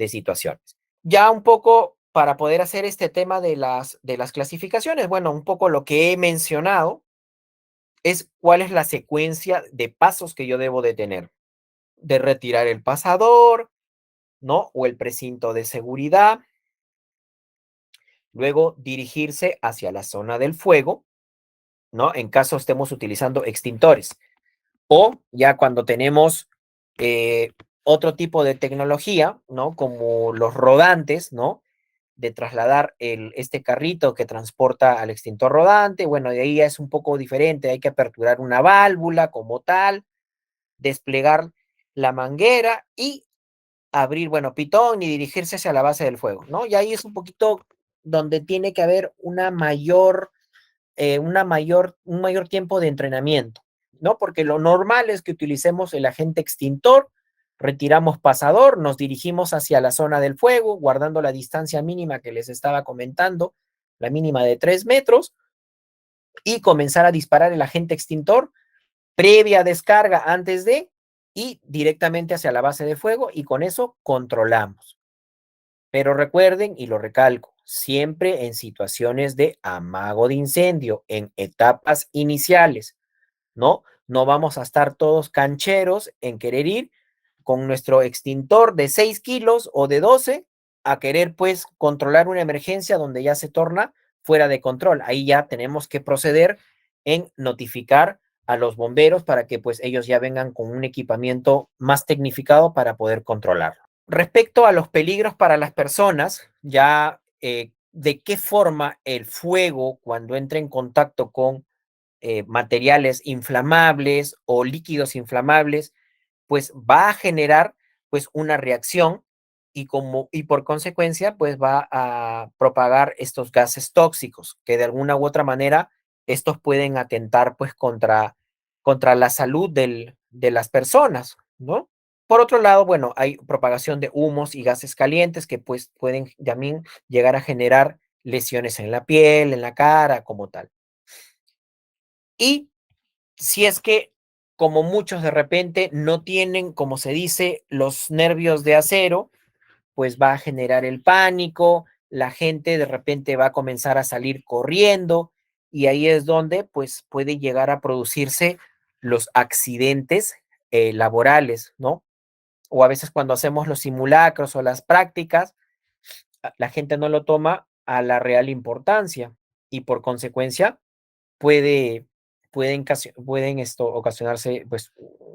situaciones. Ya un poco para poder hacer este tema de las clasificaciones, bueno, un poco lo que he mencionado es cuál es la secuencia de pasos que yo debo de tener. De retirar el pasador, ¿no? O el precinto de seguridad. Luego dirigirse hacia la zona del fuego, ¿no? En caso estemos utilizando extintores. O ya cuando tenemos otro tipo de tecnología, ¿no? Como los rodantes, ¿no? De trasladar este carrito que transporta al extintor rodante. Bueno, de ahí ya es un poco diferente. Hay que aperturar una válvula como tal, desplegar la manguera y abrir, bueno, pitón y dirigirse hacia la base del fuego, ¿no? Y ahí es un poquito donde tiene que haber un mayor tiempo de entrenamiento, ¿no? Porque lo normal es que utilicemos el agente extintor, retiramos pasador, nos dirigimos hacia la zona del fuego, guardando la distancia mínima que les estaba comentando, la mínima de 3 metros, y comenzar a disparar el agente extintor previa descarga antes de y directamente hacia la base de fuego y con eso controlamos. Pero recuerden, y lo recalco, siempre en situaciones de amago de incendio, en etapas iniciales, ¿no? No vamos a estar todos cancheros en querer ir con nuestro extintor de 6 kilos o de 12 a querer pues controlar una emergencia donde ya se torna fuera de control. Ahí ya tenemos que proceder en notificar a los bomberos para que pues ellos ya vengan con un equipamiento más tecnificado para poder controlarlo. Respecto a los peligros para las personas, ya de qué forma el fuego, cuando entra en contacto con materiales inflamables o líquidos inflamables, pues va a generar pues una reacción y por consecuencia pues va a propagar estos gases tóxicos que de alguna u otra manera estos pueden atentar pues contra la salud de las personas, ¿no? Por otro lado, bueno, hay propagación de humos y gases calientes que pues pueden también llegar a generar lesiones en la piel, en la cara, como tal. Y si es que, como muchos de repente no tienen, como se dice, los nervios de acero, pues va a generar el pánico, la gente de repente va a comenzar a salir corriendo y ahí es donde pues puede llegar a producirse los accidentes laborales, ¿no? O a veces cuando hacemos los simulacros o las prácticas, la gente no lo toma a la real importancia y por consecuencia puede, pueden ocasionarse pues,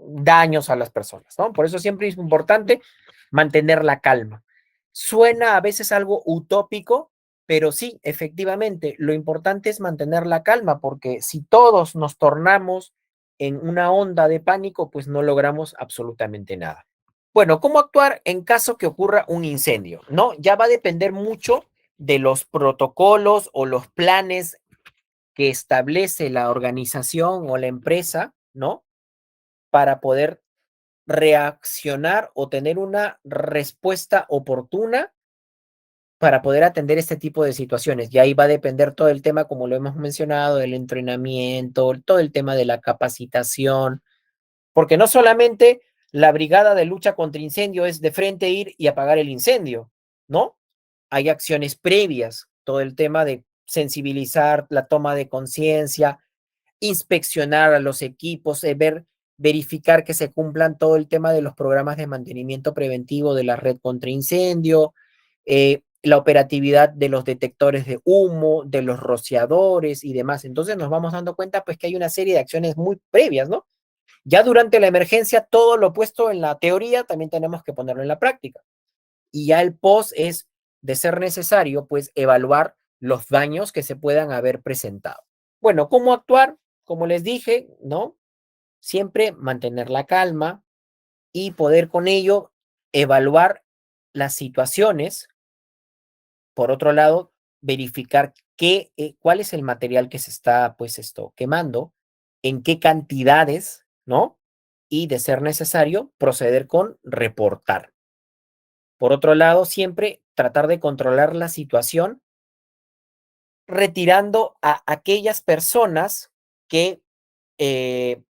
daños a las personas, ¿no? Por eso siempre es importante mantener la calma. Suena a veces algo utópico, pero sí, efectivamente, lo importante es mantener la calma, porque si todos nos tornamos en una onda de pánico, pues no logramos absolutamente nada. Bueno, ¿cómo actuar en caso que ocurra un incendio? ¿No? Ya va a depender mucho de los protocolos o los planes que establece la organización o la empresa, ¿no? Para poder reaccionar o tener una respuesta oportuna para poder atender este tipo de situaciones. Y ahí va a depender todo el tema, como lo hemos mencionado, del entrenamiento, todo el tema de la capacitación, porque no solamente la brigada de lucha contra incendio es de frente ir y apagar el incendio, ¿no? Hay acciones previas, todo el tema de sensibilizar, la toma de conciencia, inspeccionar a los equipos, verificar que se cumplan todo el tema de los programas de mantenimiento preventivo de la red contra incendio, la operatividad de los detectores de humo, de los rociadores y demás. Entonces nos vamos dando cuenta pues que hay una serie de acciones muy previas, ¿no? Ya durante la emergencia, todo lo puesto en la teoría también tenemos que ponerlo en la práctica. Y ya el post es, de ser necesario, pues evaluar los daños que se puedan haber presentado. Bueno, ¿cómo actuar? Como les dije, ¿no? Siempre mantener la calma y poder con ello evaluar las situaciones. Por otro lado, verificar cuál es el material que se está, pues, quemando, en qué cantidades, ¿no? Y de ser necesario, proceder con reportar. Por otro lado, siempre tratar de controlar la situación retirando a aquellas personas que eh,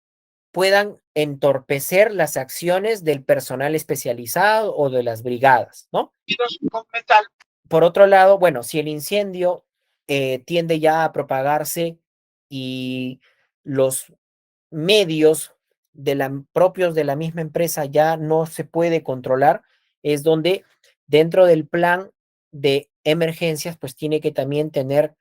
puedan entorpecer las acciones del personal especializado o de las brigadas, ¿no? Por otro lado, bueno, si el incendio tiende ya a propagarse y los medios propios de la misma empresa ya no se puede controlar, es donde dentro del plan de emergencias, pues tiene que también tener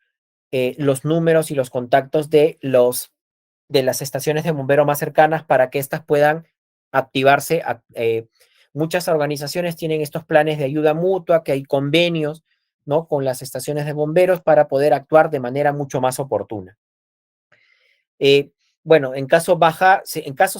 los números y los contactos de las estaciones de bombero más cercanas para que éstas puedan activarse. Muchas organizaciones tienen estos planes de ayuda mutua, que hay convenios, ¿no? Con las estaciones de bomberos para poder actuar de manera mucho más oportuna. Bueno, en caso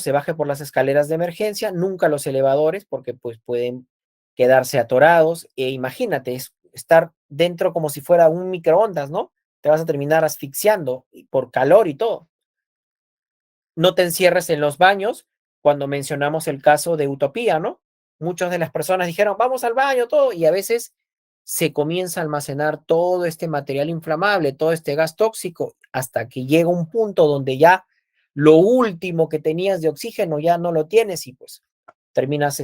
se baje por las escaleras de emergencia, nunca los elevadores, porque pues pueden quedarse atorados. Imagínate, estar dentro como si fuera un microondas, ¿no? Te vas a terminar asfixiando por calor y todo. No te encierres en los baños, cuando mencionamos el caso de Utopía, ¿no? Muchas de las personas dijeron, vamos al baño, todo, y a veces se comienza a almacenar todo este material inflamable, todo este gas tóxico, hasta que llega un punto donde ya lo último que tenías de oxígeno ya no lo tienes y pues terminas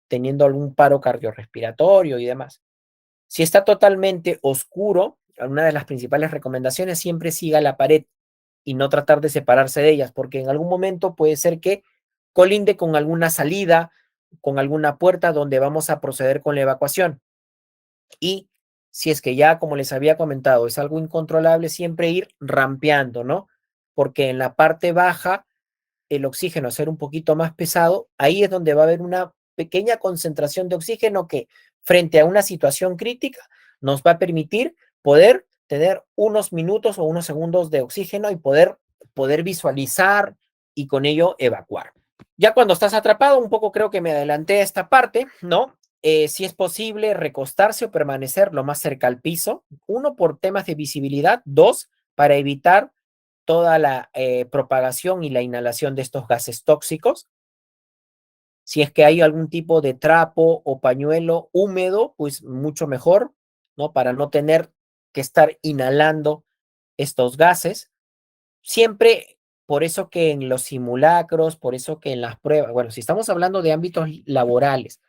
teniendo algún paro cardiorrespiratorio y demás. Si está totalmente oscuro, una de las principales recomendaciones siempre siga la pared y no tratar de separarse de ellas, porque en algún momento puede ser que colinde con alguna salida, con alguna puerta donde vamos a proceder con la evacuación. Y si es que ya, como les había comentado, es algo incontrolable, siempre ir rampeando, ¿no? Porque en la parte baja, el oxígeno ser un poquito más pesado, ahí es donde va a haber una pequeña concentración de oxígeno que frente a una situación crítica nos va a permitir poder tener unos minutos o unos segundos de oxígeno y poder visualizar y con ello evacuar. Ya cuando estás atrapado, un poco creo que me adelanté a esta parte, ¿no? Si es posible recostarse o permanecer lo más cerca al piso. Uno, por temas de visibilidad. Dos, para evitar toda la propagación y la inhalación de estos gases tóxicos. Si es que hay algún tipo de trapo o pañuelo húmedo, pues mucho mejor, ¿no? Para no tener que estar inhalando estos gases. Siempre, por eso que en los simulacros, por eso que en las pruebas, bueno, si estamos hablando de ámbitos laborales,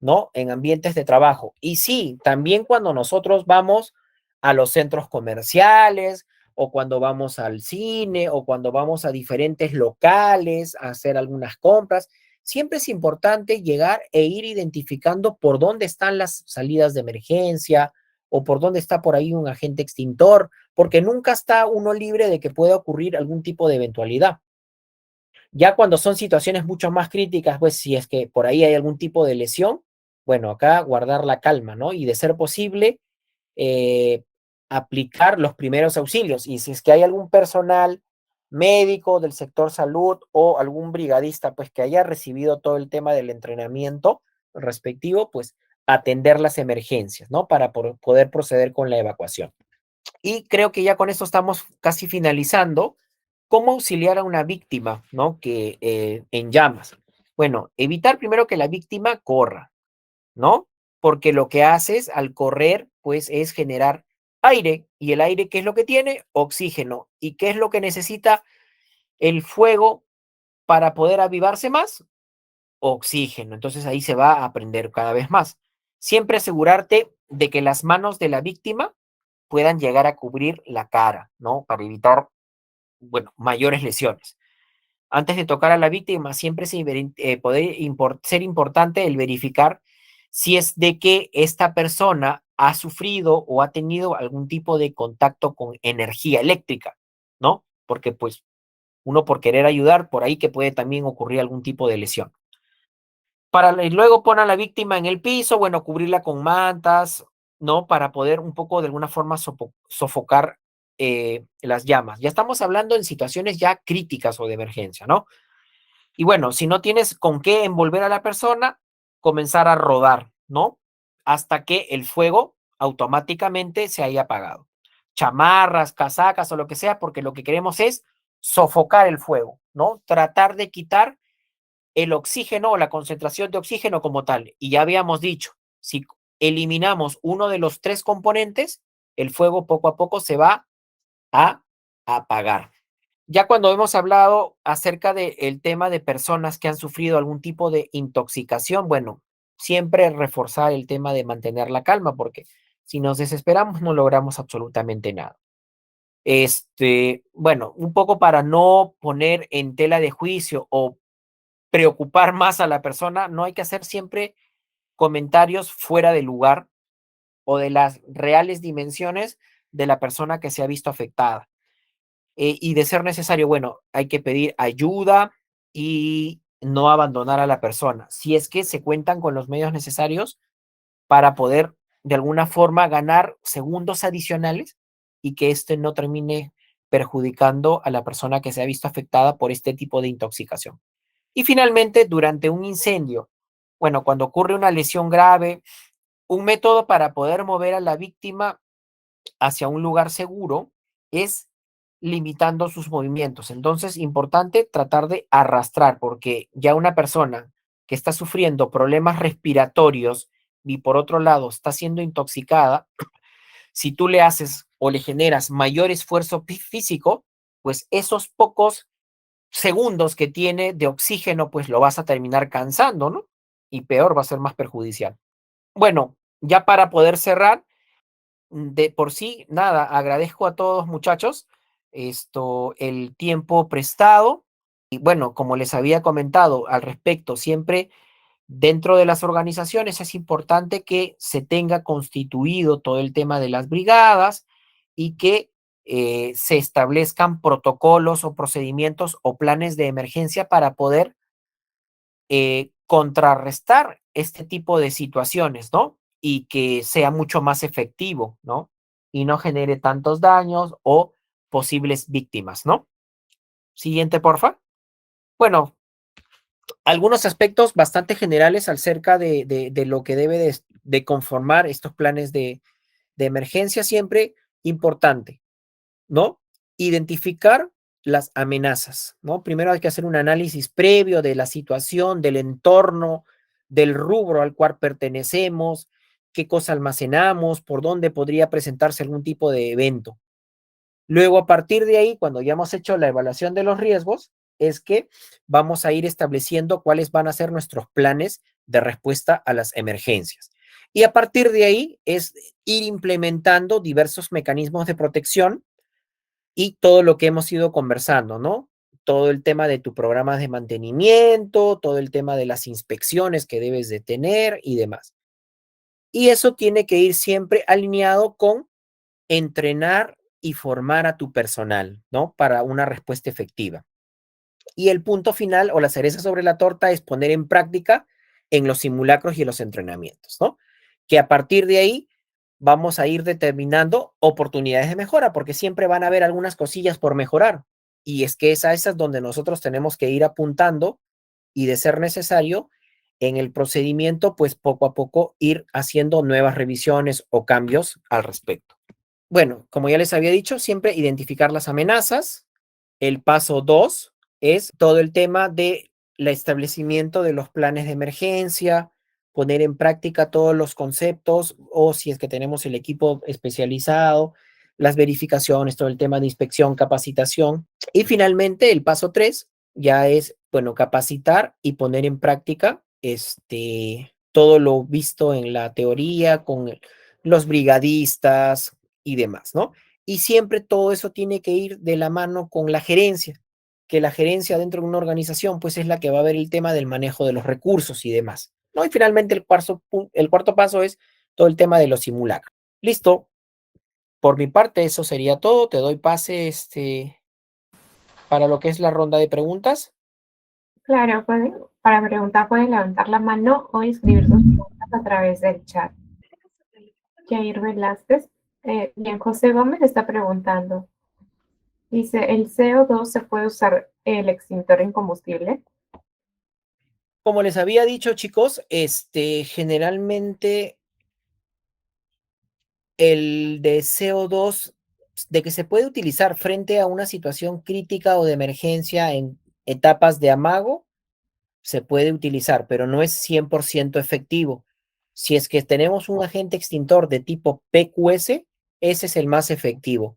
¿no? En ambientes de trabajo. Y sí, también cuando nosotros vamos a los centros comerciales o cuando vamos al cine o cuando vamos a diferentes locales a hacer algunas compras, siempre es importante llegar e ir identificando por dónde están las salidas de emergencia o por dónde está por ahí un agente extintor, porque nunca está uno libre de que pueda ocurrir algún tipo de eventualidad. Ya cuando son situaciones mucho más críticas, pues si es que por ahí hay algún tipo de lesión, bueno, acá guardar la calma, ¿no? Y de ser posible, eh, aplicar los primeros auxilios. Y si es que hay algún personal médico del sector salud o algún brigadista, pues que haya recibido todo el tema del entrenamiento respectivo, pues atender las emergencias, ¿no? Para poder proceder con la evacuación. Y creo que ya con esto estamos casi finalizando. ¿Cómo auxiliar a una víctima, ¿no? Que en llamas. Bueno, evitar primero que la víctima corra, ¿no? Porque lo que haces al correr, pues, es generar aire. Y el aire, ¿qué es lo que tiene? Oxígeno. ¿Y qué es lo que necesita el fuego para poder avivarse más? Oxígeno. Entonces ahí se va a prender cada vez más. Siempre asegurarte de que las manos de la víctima puedan llegar a cubrir la cara, ¿no? Para evitar, bueno, mayores lesiones. Antes de tocar a la víctima, siempre ser importante el verificar si es de que esta persona ha sufrido o ha tenido algún tipo de contacto con energía eléctrica, ¿no? Porque pues uno por querer ayudar, por ahí que puede también ocurrir algún tipo de lesión. Y luego poner a la víctima en el piso, bueno, cubrirla con mantas, ¿no? Para poder un poco de alguna forma sofocar las llamas. Ya estamos hablando en situaciones ya críticas o de emergencia, ¿no? Y bueno, si no tienes con qué envolver a la persona, comenzar a rodar, ¿no? Hasta que el fuego automáticamente se haya apagado. Chamarras, casacas o lo que sea, porque lo que queremos es sofocar el fuego, ¿no? Tratar de quitar el oxígeno o la concentración de oxígeno como tal. Y ya habíamos dicho, si eliminamos uno de los tres componentes, el fuego poco a poco se va a apagar. Ya cuando hemos hablado acerca del tema de personas que han sufrido algún tipo de intoxicación, bueno, siempre reforzar el tema de mantener la calma, porque si nos desesperamos no logramos absolutamente nada. Bueno, un poco para no poner en tela de juicio o preocupar más a la persona, no hay que hacer siempre comentarios fuera de lugar o de las reales dimensiones de la persona que se ha visto afectada. Y de ser necesario, bueno, hay que pedir ayuda y no abandonar a la persona. Si es que se cuentan con los medios necesarios para poder de alguna forma ganar segundos adicionales y que este no termine perjudicando a la persona que se ha visto afectada por este tipo de intoxicación. Y finalmente, durante un incendio, bueno, cuando ocurre una lesión grave, un método para poder mover a la víctima hacia un lugar seguro es limitando sus movimientos. Entonces, importante tratar de arrastrar, porque ya una persona que está sufriendo problemas respiratorios y por otro lado está siendo intoxicada, si tú le haces o le generas mayor esfuerzo físico, pues esos pocos segundos que tiene de oxígeno, pues lo vas a terminar cansando, ¿no? Y peor, va a ser más perjudicial. Bueno, ya para poder cerrar, de por sí, nada, agradezco a todos muchachos el tiempo prestado y bueno, como les había comentado al respecto, siempre dentro de las organizaciones es importante que se tenga constituido todo el tema de las brigadas y que se establezcan protocolos o procedimientos o planes de emergencia para poder contrarrestar este tipo de situaciones, ¿no? y que sea mucho más efectivo, ¿no? Y no genere tantos daños o posibles víctimas, ¿no? Siguiente, porfa. Bueno, algunos aspectos bastante generales acerca de lo que debe de conformar estos planes de emergencia, siempre importante, ¿no? Identificar las amenazas, ¿no? Primero hay que hacer un análisis previo de la situación, del entorno, del rubro al cual pertenecemos, qué cosa almacenamos, por dónde podría presentarse algún tipo de evento. Luego, a partir de ahí, cuando ya hemos hecho la evaluación de los riesgos, es que vamos a ir estableciendo cuáles van a ser nuestros planes de respuesta a las emergencias. Y a partir de ahí es ir implementando diversos mecanismos de protección y todo lo que hemos ido conversando, ¿no? Todo el tema de tu programa de mantenimiento, todo el tema de las inspecciones que debes de tener y demás. Y eso tiene que ir siempre alineado con entrenar y formar a tu personal, ¿no? Para una respuesta efectiva. Y el punto final o la cereza sobre la torta es poner en práctica en los simulacros y en los entrenamientos, ¿no? Que a partir de ahí vamos a ir determinando oportunidades de mejora, porque siempre van a haber algunas cosillas por mejorar. Y es que es a esas donde nosotros tenemos que ir apuntando y, de ser necesario, en el procedimiento, pues poco a poco ir haciendo nuevas revisiones o cambios al respecto. Bueno, como ya les había dicho, siempre identificar las amenazas. El paso 2 es todo el tema de el establecimiento de los planes de emergencia, poner en práctica todos los conceptos o si es que tenemos el equipo especializado, las verificaciones, todo el tema de inspección, capacitación. Y finalmente el paso 3 ya es, bueno, capacitar y poner en práctica todo lo visto en la teoría con los brigadistas y demás, ¿no? Y siempre todo eso tiene que ir de la mano con la gerencia, que la gerencia dentro de una organización pues es la que va a ver el tema del manejo de los recursos y demás, ¿no? Y finalmente el cuarto paso es todo el tema de los simulacros. Listo. Por mi parte eso sería todo. Te doy pase para lo que es la ronda de preguntas. Claro, para preguntar pueden levantar la mano o escribir sus preguntas a través del chat. Jair Velázquez. Bien, José Gómez está preguntando. Dice, ¿el CO2 se puede usar el extintor en combustible? Como les había dicho, chicos, generalmente el de CO2, de que se puede utilizar frente a una situación crítica o de emergencia en etapas de amago, se puede utilizar, pero no es 100% efectivo. Si es que tenemos un agente extintor de tipo PQS, ese es el más efectivo.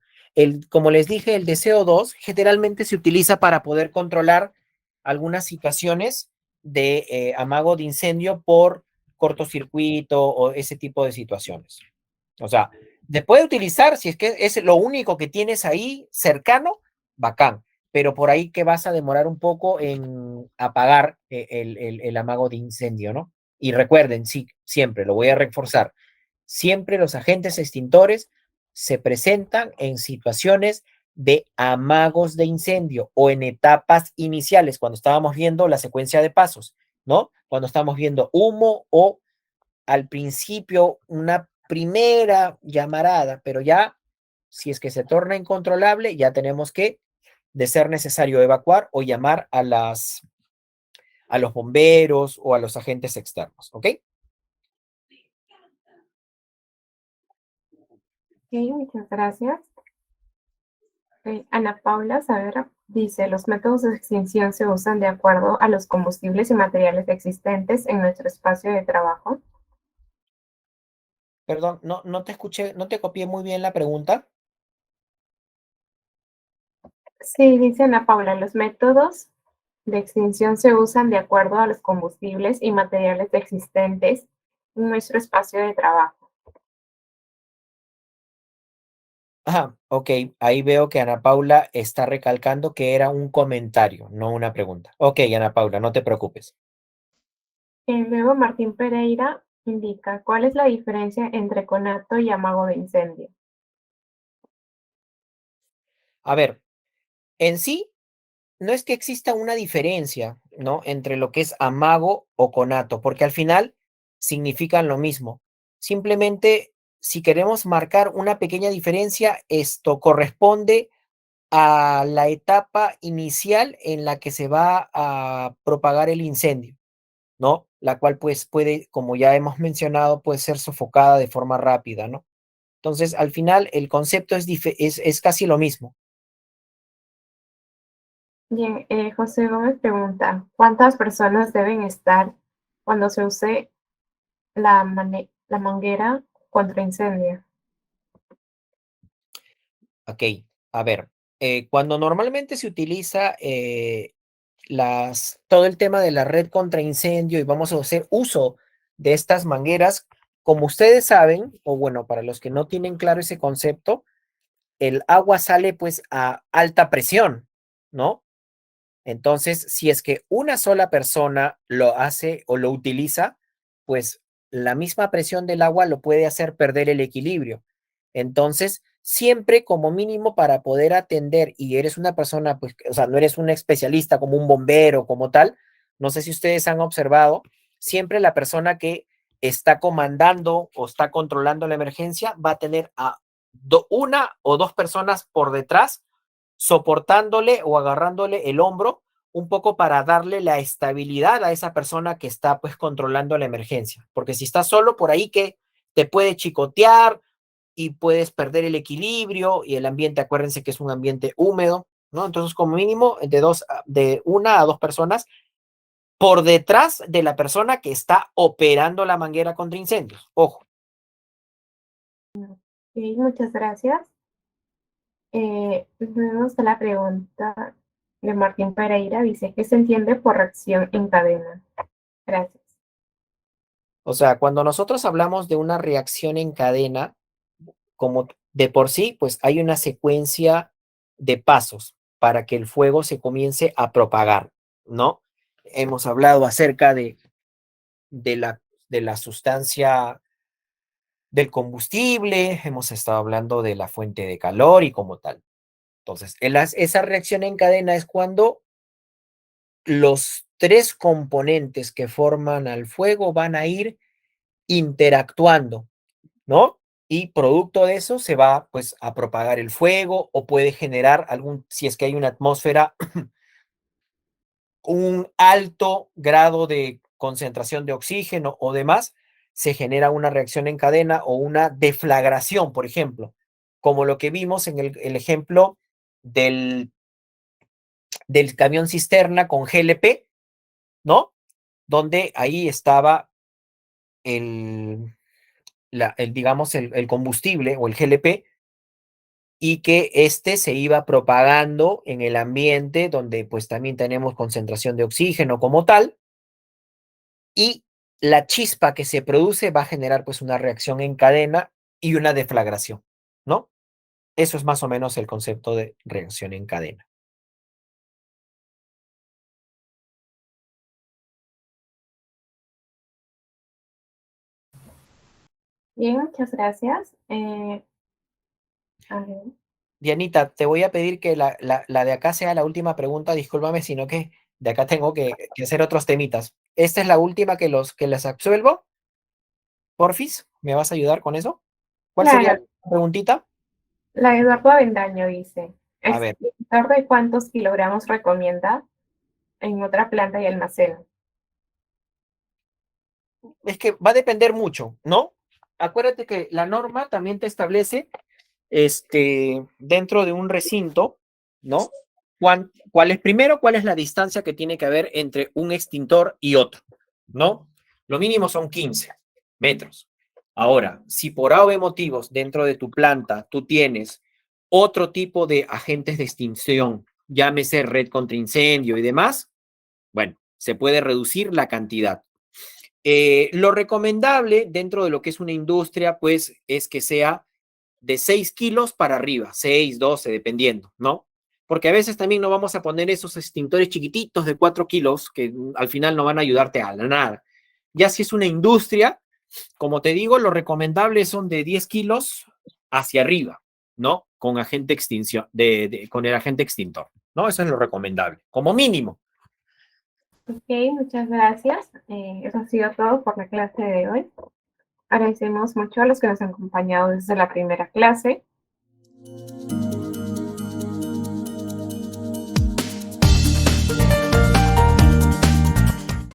Como les dije, el de CO2 generalmente se utiliza para poder controlar algunas situaciones de amago de incendio por cortocircuito o ese tipo de situaciones. O sea, se puede utilizar si es que es lo único que tienes ahí cercano, bacán, pero por ahí que vas a demorar un poco en apagar el amago de incendio, ¿no? Y recuerden, sí, siempre, lo voy a reforzar, siempre los agentes extintores se presentan en situaciones de amagos de incendio o en etapas iniciales, cuando estábamos viendo la secuencia de pasos, ¿no? Cuando estamos viendo humo o al principio una primera llamarada, pero ya, si es que se torna incontrolable, ya tenemos que, de ser necesario, evacuar o llamar a los bomberos o a los agentes externos, ¿ok? Ok, muchas gracias. Ana Paula Saavedra dice, los métodos de extinción se usan de acuerdo a los combustibles y materiales existentes en nuestro espacio de trabajo. Perdón, no te escuché, no te copié muy bien la pregunta. Sí, dice Ana Paula, los métodos de extinción se usan de acuerdo a los combustibles y materiales existentes en nuestro espacio de trabajo. Ajá, ok, ahí veo que Ana Paula está recalcando que era un comentario, no una pregunta. Ok, Ana Paula, no te preocupes. Luego Martín Pereira indica, ¿cuál es la diferencia entre conato y amago de incendio? A ver, en sí, no es que exista una diferencia, ¿no? Entre lo que es amago o conato, porque al final significan lo mismo. Simplemente, si queremos marcar una pequeña diferencia, esto corresponde a la etapa inicial en la que se va a propagar el incendio, ¿no? La cual pues puede, como ya hemos mencionado, puede ser sofocada de forma rápida, ¿no? Entonces, al final, el concepto es casi lo mismo. Bien, José Gómez pregunta, ¿cuántas personas deben estar cuando se use la manguera contra incendio? Ok, a ver, cuando normalmente se utiliza todo el tema de la red contra incendio y vamos a hacer uso de estas mangueras, como ustedes saben, o bueno, para los que no tienen claro ese concepto, el agua sale pues a alta presión, ¿no? Entonces, si es que una sola persona lo hace o lo utiliza, pues la misma presión del agua lo puede hacer perder el equilibrio. Entonces, siempre como mínimo para poder atender y eres una persona, pues, o sea, no eres un especialista como un bombero, como tal, no sé si ustedes han observado, siempre la persona que está comandando o está controlando la emergencia va a tener a una o dos personas por detrás soportándole o agarrándole el hombro un poco para darle la estabilidad a esa persona que está pues controlando la emergencia. Porque si estás solo por ahí que te puede chicotear y puedes perder el equilibrio y el ambiente, acuérdense que es un ambiente húmedo, ¿no? Entonces, como mínimo, de una a dos personas por detrás de la persona que está operando la manguera contra incendios. Ojo. Sí, muchas gracias. Luego está la pregunta de Martín Pereira, dice, ¿qué se entiende por reacción en cadena? Gracias. O sea, cuando nosotros hablamos de una reacción en cadena, como de por sí, pues hay una secuencia de pasos para que el fuego se comience a propagar, ¿no? Hemos hablado acerca de la, de la sustancia del combustible, hemos estado hablando de la fuente de calor y como tal. Entonces, esa reacción en cadena es cuando los tres componentes que forman al fuego van a ir interactuando, ¿no? Y producto de eso se va pues a propagar el fuego o puede generar si es que hay una atmósfera, un alto grado de concentración de oxígeno o demás, se genera una reacción en cadena o una deflagración, por ejemplo, como lo que vimos en el ejemplo del, del camión cisterna con GLP, ¿no? Donde ahí estaba digamos, el combustible o el GLP y que este se iba propagando en el ambiente donde pues también tenemos concentración de oxígeno como tal y la chispa que se produce va a generar pues una reacción en cadena y una deflagración, ¿no? Eso es más o menos el concepto de reacción en cadena. Bien, muchas gracias. A ver. Dianita, te voy a pedir que la de acá sea la última pregunta, discúlpame, sino que de acá tengo que hacer otros temitas. Esta es la última que les absuelvo. Porfis, ¿me vas a ayudar con eso? ¿Cuál sería Claro, la preguntita? la Eduardo Avendaño dice, A ¿el ver, sector de cuántos kilogramos recomienda en otra planta y almacén? es que va a depender mucho, ¿no? Acuérdate que la norma también te establece, dentro de un recinto, ¿no? ¿Cuál es la distancia que tiene que haber entre un extintor y otro? ¿No? Lo mínimo son 15 metros. Ahora, si por A o B motivos dentro de tu planta tú tienes otro tipo de agentes de extinción, llámese red contra incendio y demás, bueno, se puede reducir la cantidad. Lo recomendable dentro de lo que es una industria, pues, es que sea de 6 kilos para arriba, 6, 12, dependiendo, ¿no? Porque a veces también no vamos a poner esos extintores chiquititos de 4 kilos que al final no van a ayudarte a nada. Ya si es una industria, como te digo, lo recomendable son de 10 kilos hacia arriba, ¿no? Con agente extinción, con el agente extintor, ¿no? Eso es lo recomendable, como mínimo. Ok, muchas gracias. Eso ha sido todo por la clase de hoy. Agradecemos mucho a los que nos han acompañado desde la primera clase.